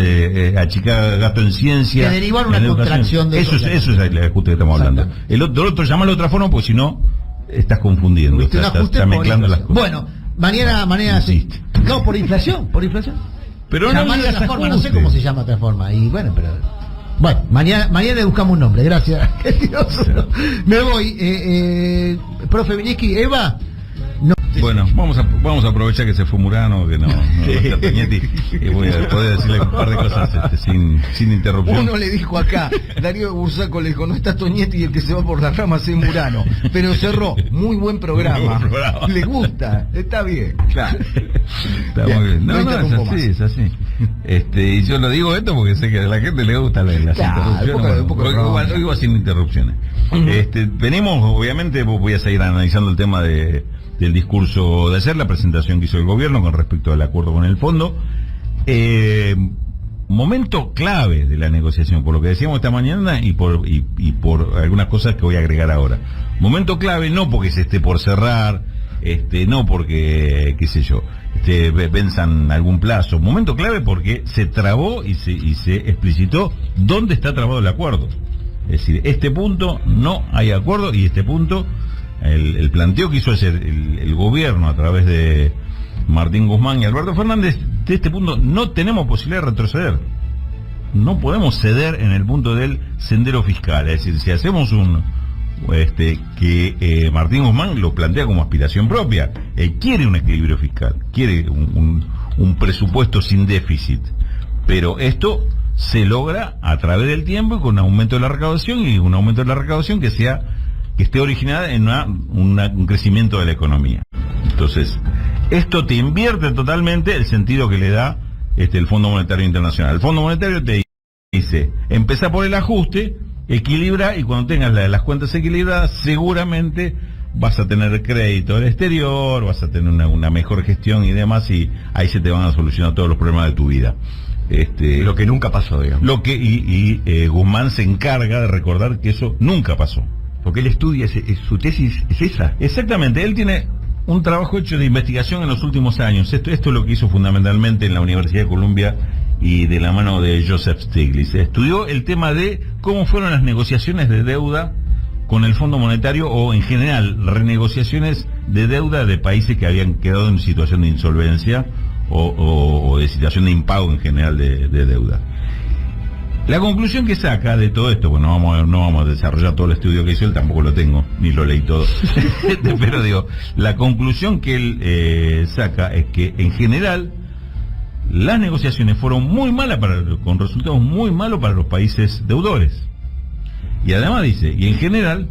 achicar gasto en ciencia. Que derivar una contracción de eso es el ajuste que estamos hablando. El otro llámalo de otra forma, porque si no estás confundiendo, estás mezclando las cosas. Bueno, mañana sí. No, por inflación. Pero no de la forma, no sé cómo se llama otra forma. Y bueno, mañana le buscamos un nombre, gracias. Me voy. Profe Vinieski, Eva. No. Bueno, vamos a aprovechar que se fue Murano, que no está Toñetti, y voy a poder decirle un par de cosas sin interrupción. Uno le dijo acá, Darío Bursaco le dijo, no está Toñetti y el que se va por las ramas es Murano, pero cerró, muy buen programa. Le gusta, está bien. Claro. Está muy bien. No, es así. Y yo lo digo esto porque sé que a la gente le gusta las interrupciones. Hoy va sin interrupciones. Venimos, obviamente, voy a seguir analizando el tema del discurso de ayer, la presentación que hizo el gobierno con respecto al acuerdo con el fondo. Momento clave de la negociación, por lo que decíamos esta mañana y por algunas cosas que voy a agregar ahora. Momento clave no porque se esté por cerrar, no porque, qué sé yo, pensan algún plazo. Momento clave porque se trabó y se explicitó dónde está trabado el acuerdo. Es decir, este punto no hay acuerdo y este punto... El planteo que hizo ayer el gobierno a través de Martín Guzmán y Alberto Fernández, de este punto no tenemos posibilidad de retroceder. No podemos ceder en el punto del sendero fiscal. Es decir, si hacemos Martín Guzmán lo plantea como aspiración propia, él quiere un equilibrio fiscal, quiere un presupuesto sin déficit, pero esto se logra a través del tiempo y con un aumento de la recaudación, y un aumento de la recaudación que esté originada en un crecimiento de la economía. Entonces, esto te invierte totalmente el sentido que le da el Fondo Monetario Internacional. El Fondo Monetario te dice, empezá por el ajuste, equilibra, y cuando tengas las cuentas equilibradas, seguramente vas a tener crédito del exterior, vas a tener una mejor gestión y demás, y ahí se te van a solucionar todos los problemas de tu vida. Lo que nunca pasó, digamos. Guzmán se encarga de recordar que eso nunca pasó. Porque él estudia, su tesis es esa. Exactamente, él tiene un trabajo hecho de investigación en los últimos años. Esto es lo que hizo fundamentalmente en la Universidad de Columbia y de la mano de Joseph Stiglitz. Estudió el tema de cómo fueron las negociaciones de deuda con el Fondo Monetario, o en general renegociaciones de deuda de países que habían quedado en situación de insolvencia o de situación de impago en general de deuda. La conclusión que saca de todo esto, bueno, no vamos a desarrollar todo el estudio que hizo él, tampoco lo tengo, ni lo leí todo, pero digo, la conclusión que él saca es que en general las negociaciones fueron muy malas, con resultados muy malos para los países deudores. Y además dice, y en general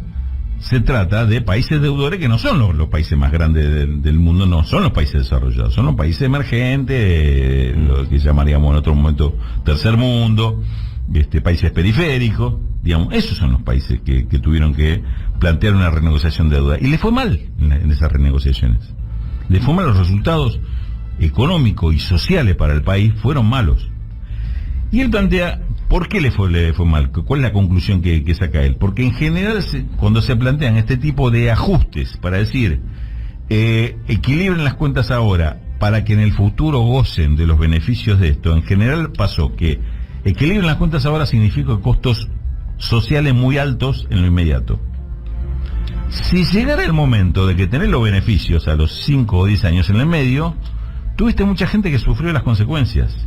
se trata de países deudores que no son los países más grandes del mundo, no son los países desarrollados, son los países emergentes, lo que llamaríamos en otro momento tercer mundo, países periféricos, digamos, esos son los países que tuvieron que plantear una renegociación de deuda. Y le fue mal en esas renegociaciones. Le fue mal, los resultados económicos y sociales para el país fueron malos. Y él plantea ¿Por qué le fue mal? ¿Cuál es la conclusión que saca él? Porque en general, cuando se plantean este tipo de ajustes para decir, equilibren las cuentas ahora para que en el futuro gocen de los beneficios de esto, en general pasó que equilibren las cuentas ahora significa costos sociales muy altos en lo inmediato. Si llegara el momento de que tener los beneficios a los 5 o 10 años en el medio, tuviste mucha gente que sufrió las consecuencias.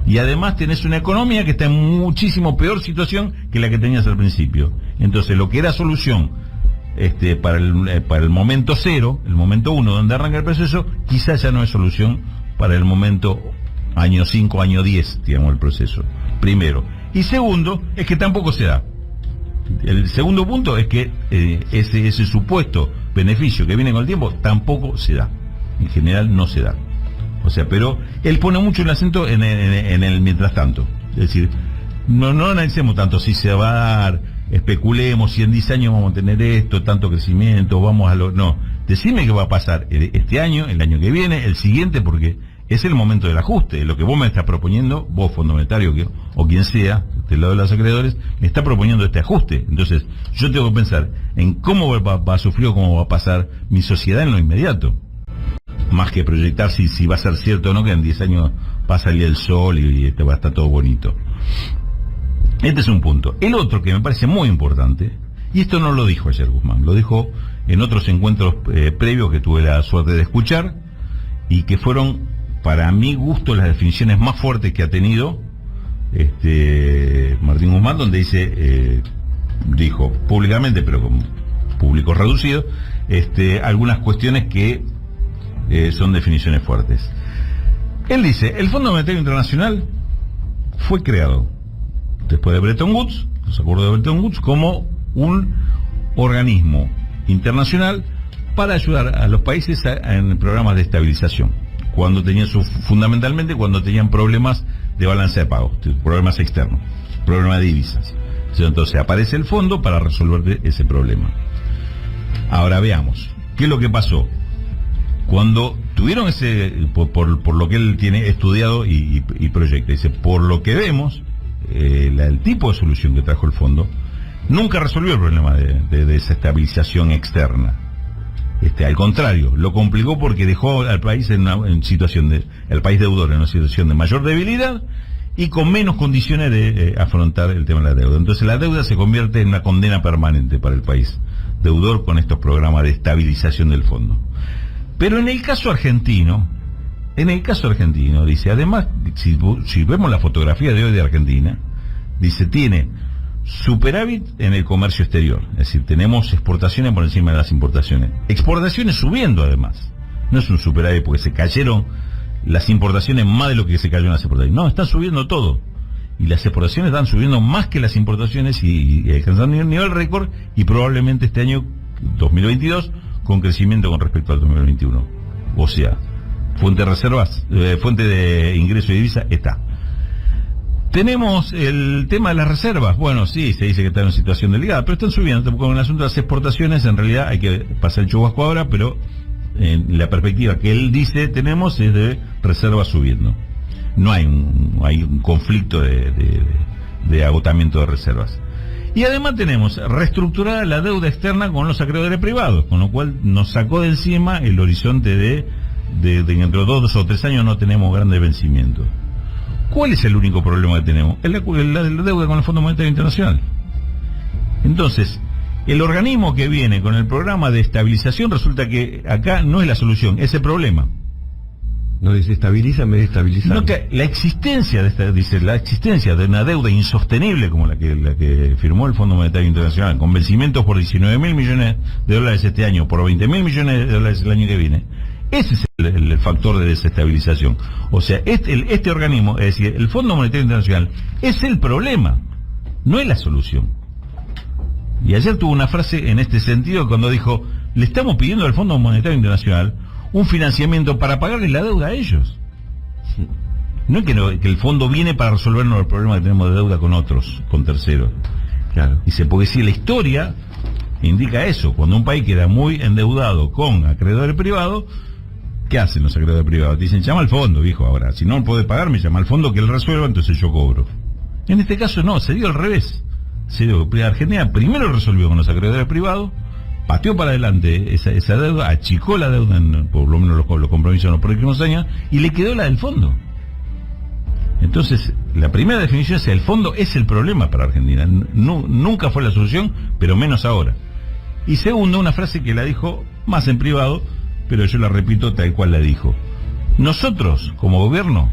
Y además tenés una economía que está en muchísimo peor situación que la que tenías al principio. Entonces lo que era solución para el momento 0, el momento 1 donde arranca el proceso, quizás ya no es solución para el momento año 5, año 10, digamos, el proceso. Primero. Y segundo, es que tampoco se da. El segundo punto es que ese supuesto beneficio que viene con el tiempo tampoco se da. En general no se da. O sea, pero él pone mucho el acento en el mientras tanto. Es decir, no analicemos tanto si se va a dar, especulemos si en 10 años vamos a tener esto, tanto crecimiento, vamos a lo... No, decime qué va a pasar este año, el año que viene, el siguiente, porque es el momento del ajuste. Lo que vos me estás proponiendo, vos Fondo Monetario o quien sea, del lado de los acreedores, me está proponiendo este ajuste. Entonces, yo tengo que pensar en cómo va a sufrir o cómo va a pasar mi sociedad en lo inmediato. Más que proyectar si va a ser cierto o no, que en 10 años va a salir el sol y va a estar todo bonito. Este es un punto. El otro que me parece muy importante, y esto no lo dijo ayer Guzmán, lo dijo en otros encuentros previos que tuve la suerte de escuchar, y que fueron, para mi gusto, las definiciones más fuertes que ha tenido Martín Guzmán, donde dijo públicamente, pero con público reducido, algunas cuestiones que son definiciones fuertes. Él dice, el Fondo Monetario Internacional fue creado después de Bretton Woods, los acuerdos de Bretton Woods, como un organismo internacional para ayudar a los países en programas de estabilización, fundamentalmente cuando tenían problemas de balance de pagos, problemas externos, problemas de divisas. Entonces aparece el fondo para resolver ese problema. Ahora veamos, ¿qué es lo que pasó? Cuando tuvieron por lo que él tiene estudiado y proyecta, dice, por lo que vemos, el tipo de solución que trajo el fondo nunca resolvió el problema de desestabilización externa. Al contrario, lo complicó porque dejó al país en situación el país deudor en una situación de mayor debilidad y con menos condiciones de afrontar el tema de la deuda. Entonces la deuda se convierte en una condena permanente para el país deudor con estos programas de estabilización del fondo. Pero en el caso argentino, dice, además, si vemos la fotografía de hoy de Argentina, dice, tiene superávit en el comercio exterior, es decir, tenemos exportaciones por encima de las importaciones, exportaciones subiendo además, no es un superávit porque se cayeron las importaciones más de lo que se cayó en las exportaciones, no, están subiendo todo, y las exportaciones están subiendo más que las importaciones y alcanzando un nivel récord, y probablemente este año 2022 con crecimiento con respecto al 2021, o sea, fuente de reservas, fuente de ingreso y divisa está. Tenemos el tema de las reservas. Bueno, sí, se dice que está en una situación delicada, pero están subiendo. Con el asunto de las exportaciones, en realidad hay que pasar el chubasco ahora, pero en la perspectiva que él dice tenemos es de reservas subiendo. No hay un conflicto de agotamiento de reservas. Y además tenemos reestructurada la deuda externa con los acreedores privados, con lo cual nos sacó de encima el horizonte de dentro de 2 o 3 años no tenemos grandes vencimientos. ¿Cuál es el único problema que tenemos? Es la deuda con el Fondo Monetario Internacional. Entonces, el organismo que viene con el programa de estabilización resulta que acá no es la solución, es el problema. No desestabiliza en vez de estabilizar. No, que la existencia de una deuda insostenible como la que firmó el Fondo Monetario Internacional, con vencimientos por 19.000 millones de dólares este año, por 20.000 millones de dólares el año que viene, ese es el factor de desestabilización. O sea, este organismo, es decir, el Fondo Monetario Internacional, es el problema, no es la solución. Y ayer tuvo una frase en este sentido cuando dijo, le estamos pidiendo al Fondo Monetario Internacional un financiamiento para pagarle la deuda a ellos. No es que el fondo viene para resolvernos el problema que tenemos de deuda con otros, con terceros. Claro. Dice, porque si la historia indica eso, cuando un país queda muy endeudado con acreedores privados, ¿qué hacen los acreedores privados? Dicen, llama al fondo, viejo, ahora, si no puede pagar, me llama al fondo que él resuelva, entonces yo cobro. En este caso no, se dio al revés. Argentina primero resolvió con los acreedores privados, pateó para adelante esa deuda, achicó la deuda, por lo menos los compromisos en los próximos años, y le quedó la del fondo. Entonces, la primera definición es: el fondo es el problema para Argentina. Nunca fue la solución, pero menos ahora. Y segundo, una frase que la dijo más en privado, pero yo la repito tal cual la dijo. Nosotros, como gobierno,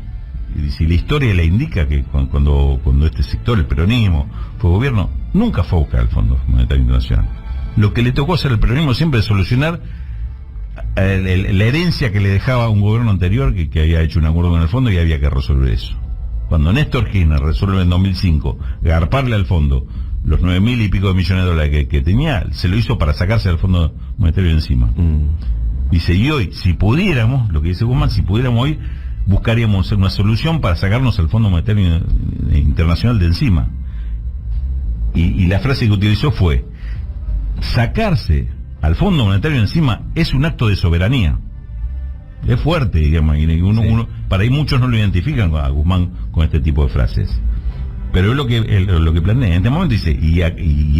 y si la historia le indica que cuando este sector, el peronismo, fue gobierno, nunca fue a buscar el Fondo Monetario Internacional. Lo que le tocó hacer al peronismo siempre es solucionar la herencia que le dejaba un gobierno anterior que había hecho un acuerdo con el fondo y había que resolver eso. Cuando Néstor Kirchner resuelve en 2005 garparle al fondo los 9.000 y pico de millones de dólares que tenía, se lo hizo para sacarse al Fondo Monetario de encima. Dice, y hoy, si pudiéramos, lo que dice Guzmán, si pudiéramos hoy, buscaríamos una solución para sacarnos al Fondo Monetario Internacional de encima. Y la frase que utilizó fue: sacarse al Fondo Monetario de encima es un acto de soberanía. Es fuerte, digamos, y para ahí muchos no lo identifican a Guzmán con este tipo de frases. Pero es lo que plantea. En este momento dice, y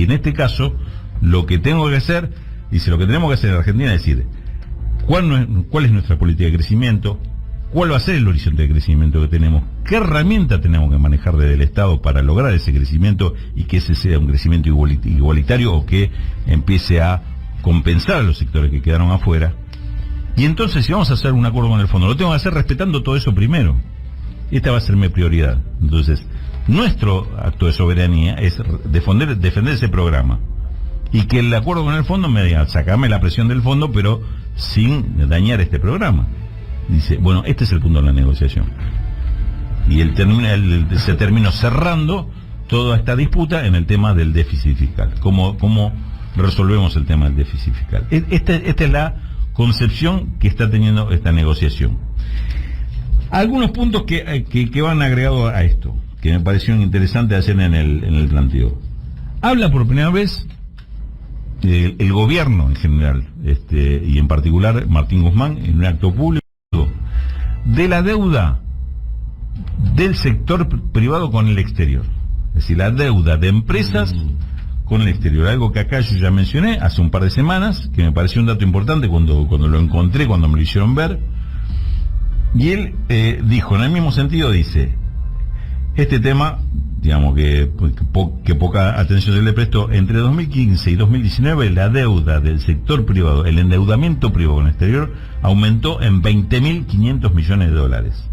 en este caso, lo que tengo que hacer, dice, lo que tenemos que hacer en Argentina es decir, ¿cuál es nuestra política de crecimiento? ¿Cuál va a ser el horizonte de crecimiento que tenemos? ¿Qué herramienta tenemos que manejar desde el Estado para lograr ese crecimiento y que ese sea un crecimiento igualitario o que empiece a compensar a los sectores que quedaron afuera? Y entonces, si vamos a hacer un acuerdo con el fondo, lo tengo que hacer respetando todo eso primero. Esta va a ser mi prioridad. Entonces, nuestro acto de soberanía es defender ese programa. Y que el acuerdo con el fondo me diga, sacame la presión del fondo, pero sin dañar este programa. Dice, bueno, este es el punto de la negociación. Y se terminó cerrando toda esta disputa en el tema del déficit fiscal. ¿Cómo resolvemos el tema del déficit fiscal? Esta es la concepción que está teniendo esta negociación. Algunos puntos que van agregados a esto, que me parecieron interesantes hacer en el planteo. Habla por primera vez el gobierno en general, y en particular Martín Guzmán, en un acto público, de la deuda del sector privado con el exterior. Es decir, la deuda de empresas con el exterior. Algo que acá yo ya mencioné hace un par de semanas, que me pareció un dato importante cuando lo encontré, cuando me lo hicieron ver. Y él dijo, en el mismo sentido, dice, este tema, digamos que poca atención se le prestó, entre 2015 y 2019 la deuda del sector privado, el endeudamiento privado con el exterior, aumentó en 20.500 millones de dólares.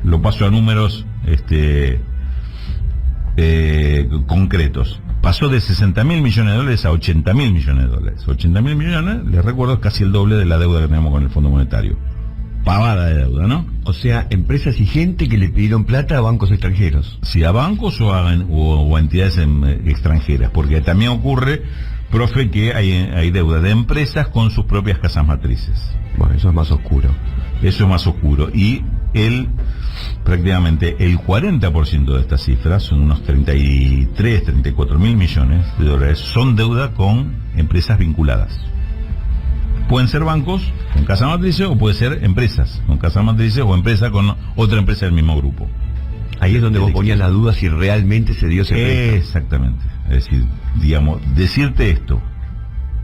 Lo paso a números concretos. Pasó de 60.000 millones de dólares a 80.000 millones de dólares. 80.000 millones, les recuerdo, es casi el doble de la deuda que tenemos con el Fondo Monetario. Pavada de deuda, ¿no? O sea, empresas y gente que le pidieron plata a bancos extranjeros. Sí, a bancos o a entidades extranjeras, porque también ocurre, profe, que hay deuda de empresas con sus propias casas matrices. Bueno, eso es más oscuro. Eso es más oscuro. Y prácticamente el 40% de estas cifras, son unos 33, 34 mil millones de dólares, son deuda con empresas vinculadas. Pueden ser bancos con casa matrices o puede ser empresas con casa matrices o empresas con otra empresa del mismo grupo. Ahí es donde vos ponías la duda si realmente se dio ese préstamo. Exactamente. Es decir, digamos, decirte esto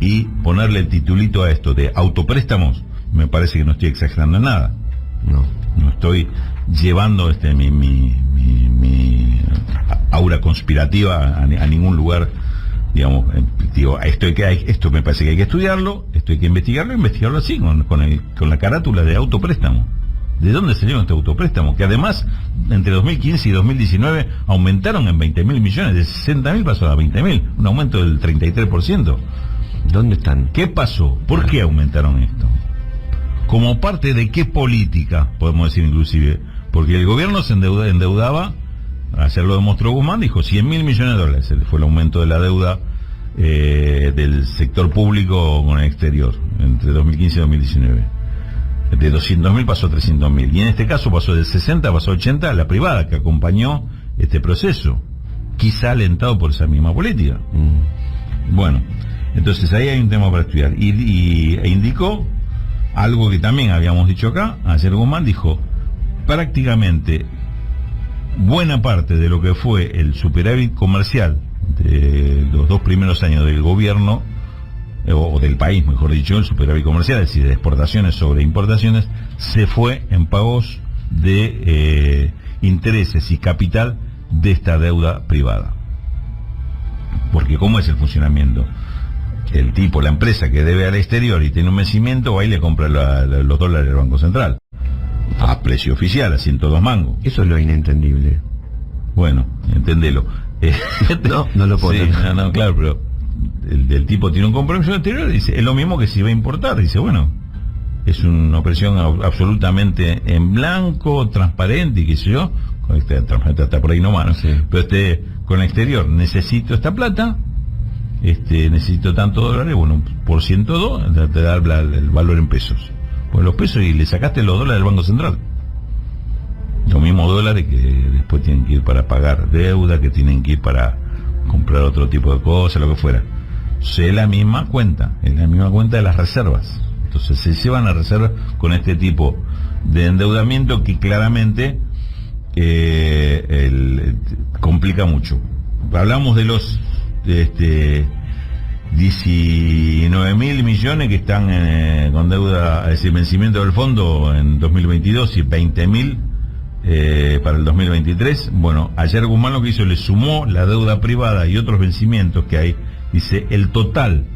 y ponerle el titulito a esto de autopréstamos, me parece que no estoy exagerando en nada. No estoy llevando mi aura conspirativa a ningún lugar. Digamos, esto me parece que hay que estudiarlo, esto hay que investigarlo así, con la carátula de autopréstamo. ¿De dónde salió este autopréstamo? Que además, entre 2015 y 2019, aumentaron en 20.000 millones, de 60.000 pasó a 20.000, un aumento del 33%. ¿Dónde están? ¿Qué pasó? ¿Por qué aumentaron esto? ¿Como parte de qué política, podemos decir inclusive? Porque el gobierno se endeudaba, ayer lo demostró Guzmán, dijo 100.000 millones de dólares, fue el aumento de la deuda del sector público con el exterior, entre 2015 y 2019. De 200.000 pasó a 300.000, y en este caso pasó de 60, pasó a 80 a la privada, que acompañó este proceso, quizá alentado por esa misma política. Bueno, entonces ahí hay un tema para estudiar, e indicó algo que también habíamos dicho acá. Ayer Guzmán dijo, prácticamente buena parte de lo que fue el superávit comercial de los 2 primeros años del gobierno, o del país, mejor dicho, el superávit comercial, es decir, de exportaciones sobre importaciones, se fue en pagos de intereses y capital de esta deuda privada. Porque ¿cómo es el funcionamiento? El tipo, la empresa que debe al exterior y tiene un vencimiento, va y le compra los dólares al Banco Central a precio oficial, a 102 mangos. Eso es lo inentendible. Bueno, entendelo. No lo puedo entender. No, claro, pero el tipo tiene un compromiso exterior, dice, es lo mismo que si va a importar, dice, bueno, es una operación absolutamente en blanco, transparente y qué sé yo, transparente hasta por ahí nomás, ¿no? Sí. Pero con el exterior, necesito esta plata, necesito tantos dólares, bueno, por 102 te da el valor en pesos. Pues los pesos y le sacaste los dólares del Banco Central. Los mismos dólares que después tienen que ir para pagar deuda, que tienen que ir para comprar otro tipo de cosas, lo que fuera. Es la misma cuenta de las reservas. Entonces se llevan a reservas con este tipo de endeudamiento que claramente complica mucho. Hablamos de los 19.000 millones que están con deuda, es decir, vencimiento del fondo en 2022 y 20.000 para el 2023. Bueno, ayer Guzmán lo que hizo, le sumó la deuda privada y otros vencimientos que hay. Dice, el total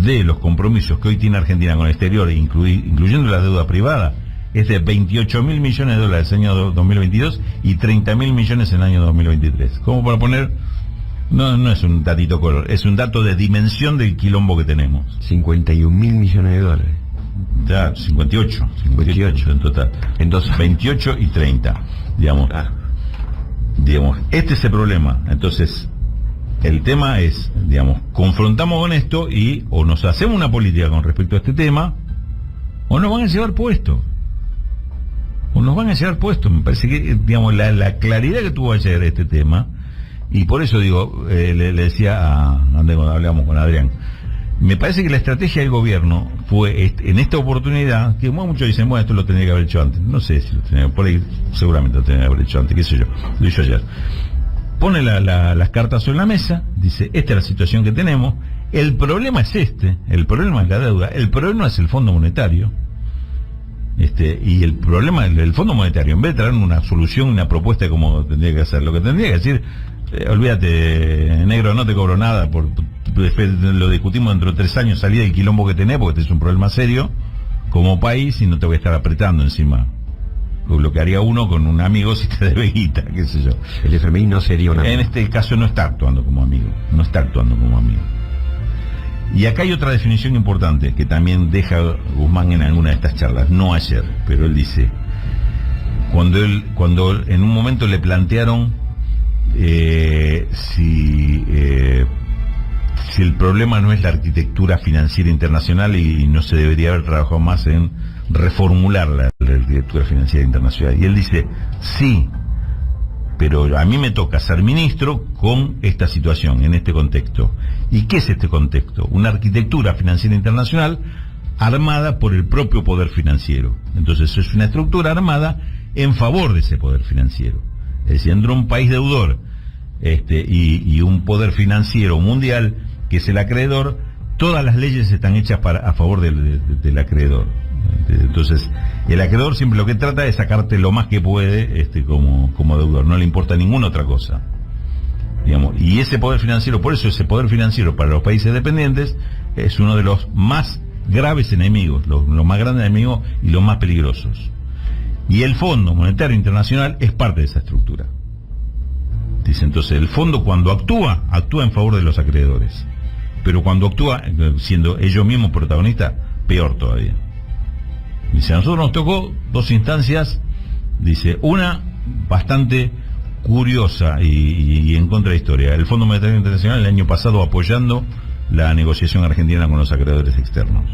de los compromisos que hoy tiene Argentina con el exterior, incluyendo la deuda privada, es de 28.000 millones de dólares en el año 2022 y 30.000 millones en el año 2023. ¿Cómo para poner? No es un datito color, es un dato de dimensión del quilombo que tenemos. 51.000 millones de dólares. Ya, 58 en total. Entonces, 28 y 30, digamos. Digamos, este es el problema. Entonces, el tema es, digamos, confrontamos con esto y o nos hacemos una política con respecto a este tema, o nos van a llevar puesto. Me parece que, digamos, la claridad que tuvo ayer este tema, y por eso digo, le decía antes cuando hablamos con Adrián, me parece que la estrategia del gobierno fue en esta oportunidad, que muchos dicen, bueno, esto lo tendría que haber hecho antes. No sé si lo tenía, por ahí seguramente lo tendría que haber hecho antes, qué sé yo, lo hizo ayer. Pone las cartas sobre la mesa, dice, esta es la situación que tenemos, el problema es el problema es la deuda, el problema es el Fondo Monetario, y el problema del Fondo Monetario, en vez de traer una solución, una propuesta de cómo tendría que hacer, lo que tendría que decir, olvídate, negro, no te cobro nada, después lo discutimos dentro de 3 años, salí del quilombo que tenés, porque este es un problema serio como país y no te voy a estar apretando encima. Lo que haría uno con un amigo si te debe guita, qué sé yo. El FMI no sería un amigo. En este caso no está actuando como amigo. Y acá hay otra definición importante que también deja Guzmán en alguna de estas charlas, no ayer, pero él dice, cuando en un momento le plantearon si el problema no es la arquitectura financiera internacional y no se debería haber trabajado más en reformular la arquitectura financiera internacional. Y él dice, sí, pero a mí me toca ser ministro con esta situación, en este contexto. ¿Y qué es este contexto? Una arquitectura financiera internacional armada por el propio poder financiero. Entonces es una estructura armada en favor de ese poder financiero. Es decir, entre un país deudor y un poder financiero mundial, que es el acreedor, todas las leyes están hechas a favor del acreedor. Entonces, el acreedor siempre lo que trata es sacarte lo más que puede como deudor, no le importa ninguna otra cosa. Digamos, y ese poder financiero, por eso ese poder financiero para los países dependientes es uno de los más graves enemigos, los más grandes enemigos y los más peligrosos. Y el Fondo Monetario Internacional es parte de esa estructura. Dice, entonces, el fondo cuando actúa en favor de los acreedores. Pero cuando actúa, siendo ellos mismos protagonistas, peor todavía. Dice, a nosotros nos tocó 2 instancias, dice, una bastante curiosa y en contra de historia. El Fondo Monetario Internacional el año pasado apoyando la negociación argentina con los acreedores externos.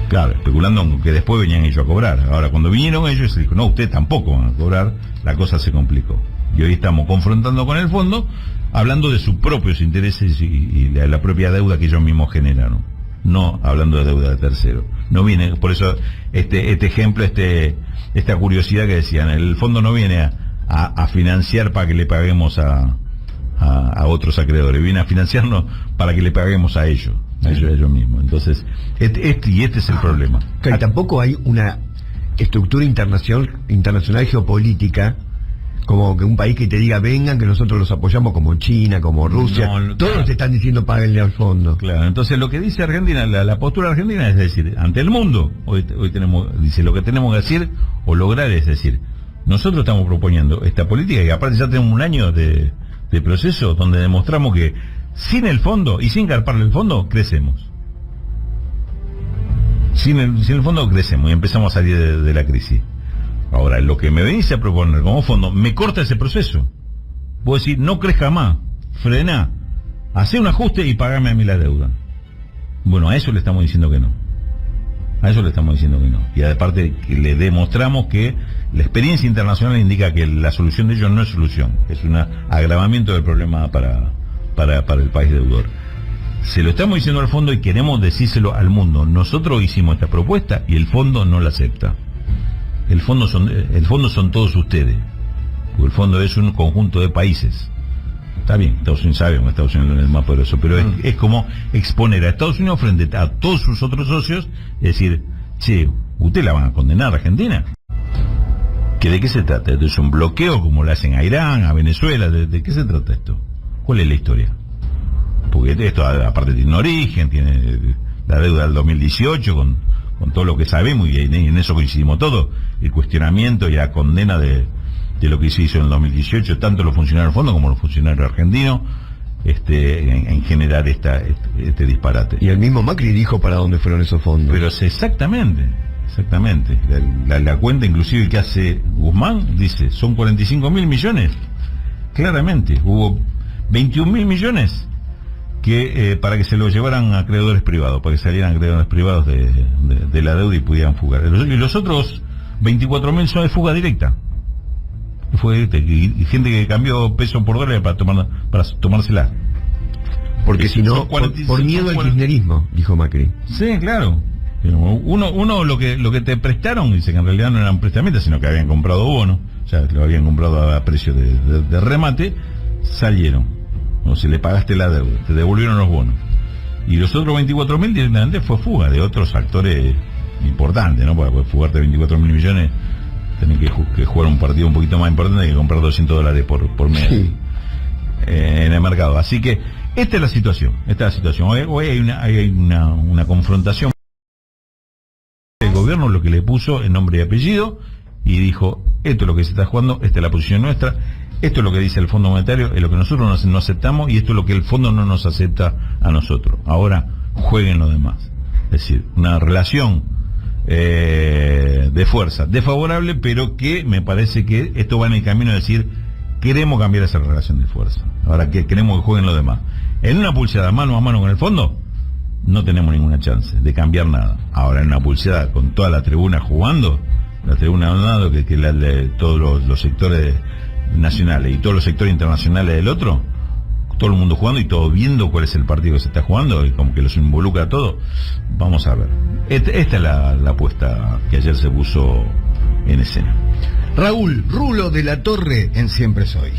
Claro, especulando con que después venían ellos a cobrar. Ahora, cuando vinieron ellos, se dijo, no, ustedes tampoco van a cobrar, la cosa se complicó. Y hoy estamos confrontando con el fondo, hablando de sus propios intereses y la propia deuda que ellos mismos generaron. No hablando de deuda de terceros. No por eso este ejemplo, esta curiosidad que decían, el fondo no viene a financiar para que le paguemos a otros acreedores, viene a financiarnos para que le paguemos a ellos mismos. Entonces, este es el problema. Y tampoco hay una estructura internacional geopolítica, como que un país que te diga vengan, que nosotros los apoyamos, como China, como Rusia. Todos te están diciendo páguenle al fondo. Claro, entonces lo que dice Argentina, la postura argentina es decir, ante el mundo, hoy dice, lo que tenemos que decir o lograr es decir, nosotros estamos proponiendo esta política y aparte ya tenemos un año de proceso donde demostramos que sin el fondo y sin garparle el fondo, crecemos. Sin el fondo crecemos y empezamos a salir de la crisis. Ahora, lo que me venís a proponer como fondo, me corta ese proceso. Puedo decir, no crezca más, frená, hacé un ajuste y pagame a mí la deuda. Bueno, a eso le estamos diciendo que no. Y aparte le demostramos que la experiencia internacional indica que la solución de ellos no es solución, es un agravamiento del problema para el país deudor. Se lo estamos diciendo al fondo y queremos decírselo al mundo. Nosotros hicimos esta propuesta y el fondo no la acepta. El fondo son todos ustedes, porque el fondo es un conjunto de países. Está bien, Estados Unidos sabemos, Estados Unidos no es el más poderoso, pero es como exponer a Estados Unidos frente a todos sus otros socios, es decir, che, ¿usted la van a condenar a Argentina? ¿De qué se trata? ¿Es un bloqueo como lo hacen a Irán, a Venezuela? ¿De qué se trata esto? ¿Cuál es la historia? Porque esto aparte tiene un origen, tiene la deuda del 2018 con todo lo que sabemos, y en eso coincidimos todos, el cuestionamiento y la condena de lo que se hizo en el 2018, tanto los funcionarios del fondo como los funcionarios argentinos, en generar este disparate. Y el mismo Macri dijo para dónde fueron esos fondos. Pero exactamente. La cuenta inclusive que hace Guzmán dice, son 45.000 millones. Claramente, hubo 21.000 millones que para que se lo llevaran a acreedores privados, para que salieran acreedores privados de la deuda y pudieran fugar. Y los otros 24.000 son de fuga directa. Y gente que cambió peso por dólares para tomársela. Porque si no, por miedo al kirchnerismo, dijo Macri. Sí, claro. Uno lo que te prestaron, dice que en realidad no eran prestamientos, sino que habían comprado bonos, ya lo habían comprado a precio de remate, salieron. O si le pagaste la deuda, te devolvieron los bonos. Y los otros 24.000 directamente fue fuga de otros actores importantes, ¿no? Para poder fugarte 24.000 millones, tenés que jugar un partido un poquito más importante que comprar $200 por mes en el mercado. Así que esta es la situación. Hoy hay una confrontación. El gobierno lo que le puso en nombre y apellido y dijo, esto es lo que se está jugando, esta es la posición nuestra. Esto es lo que dice el Fondo Monetario, es lo que nosotros no aceptamos y esto es lo que el Fondo no nos acepta a nosotros. Ahora jueguen los demás. Es decir, una relación de fuerza desfavorable, pero que me parece que esto va en el camino de decir, queremos cambiar esa relación de fuerza. Ahora que queremos que jueguen los demás. En una pulseada mano a mano con el Fondo, no tenemos ninguna chance de cambiar nada. Ahora en una pulseada con toda la tribuna jugando, la tribuna de un lado, que todos los sectores nacionales y todos los sectores internacionales del otro, todo el mundo jugando y todo viendo cuál es el partido que se está jugando y como que los involucra a todos. Vamos a ver. Esta es la apuesta que ayer se puso en escena. Raúl Rulo de la Torre en Siempre Soy.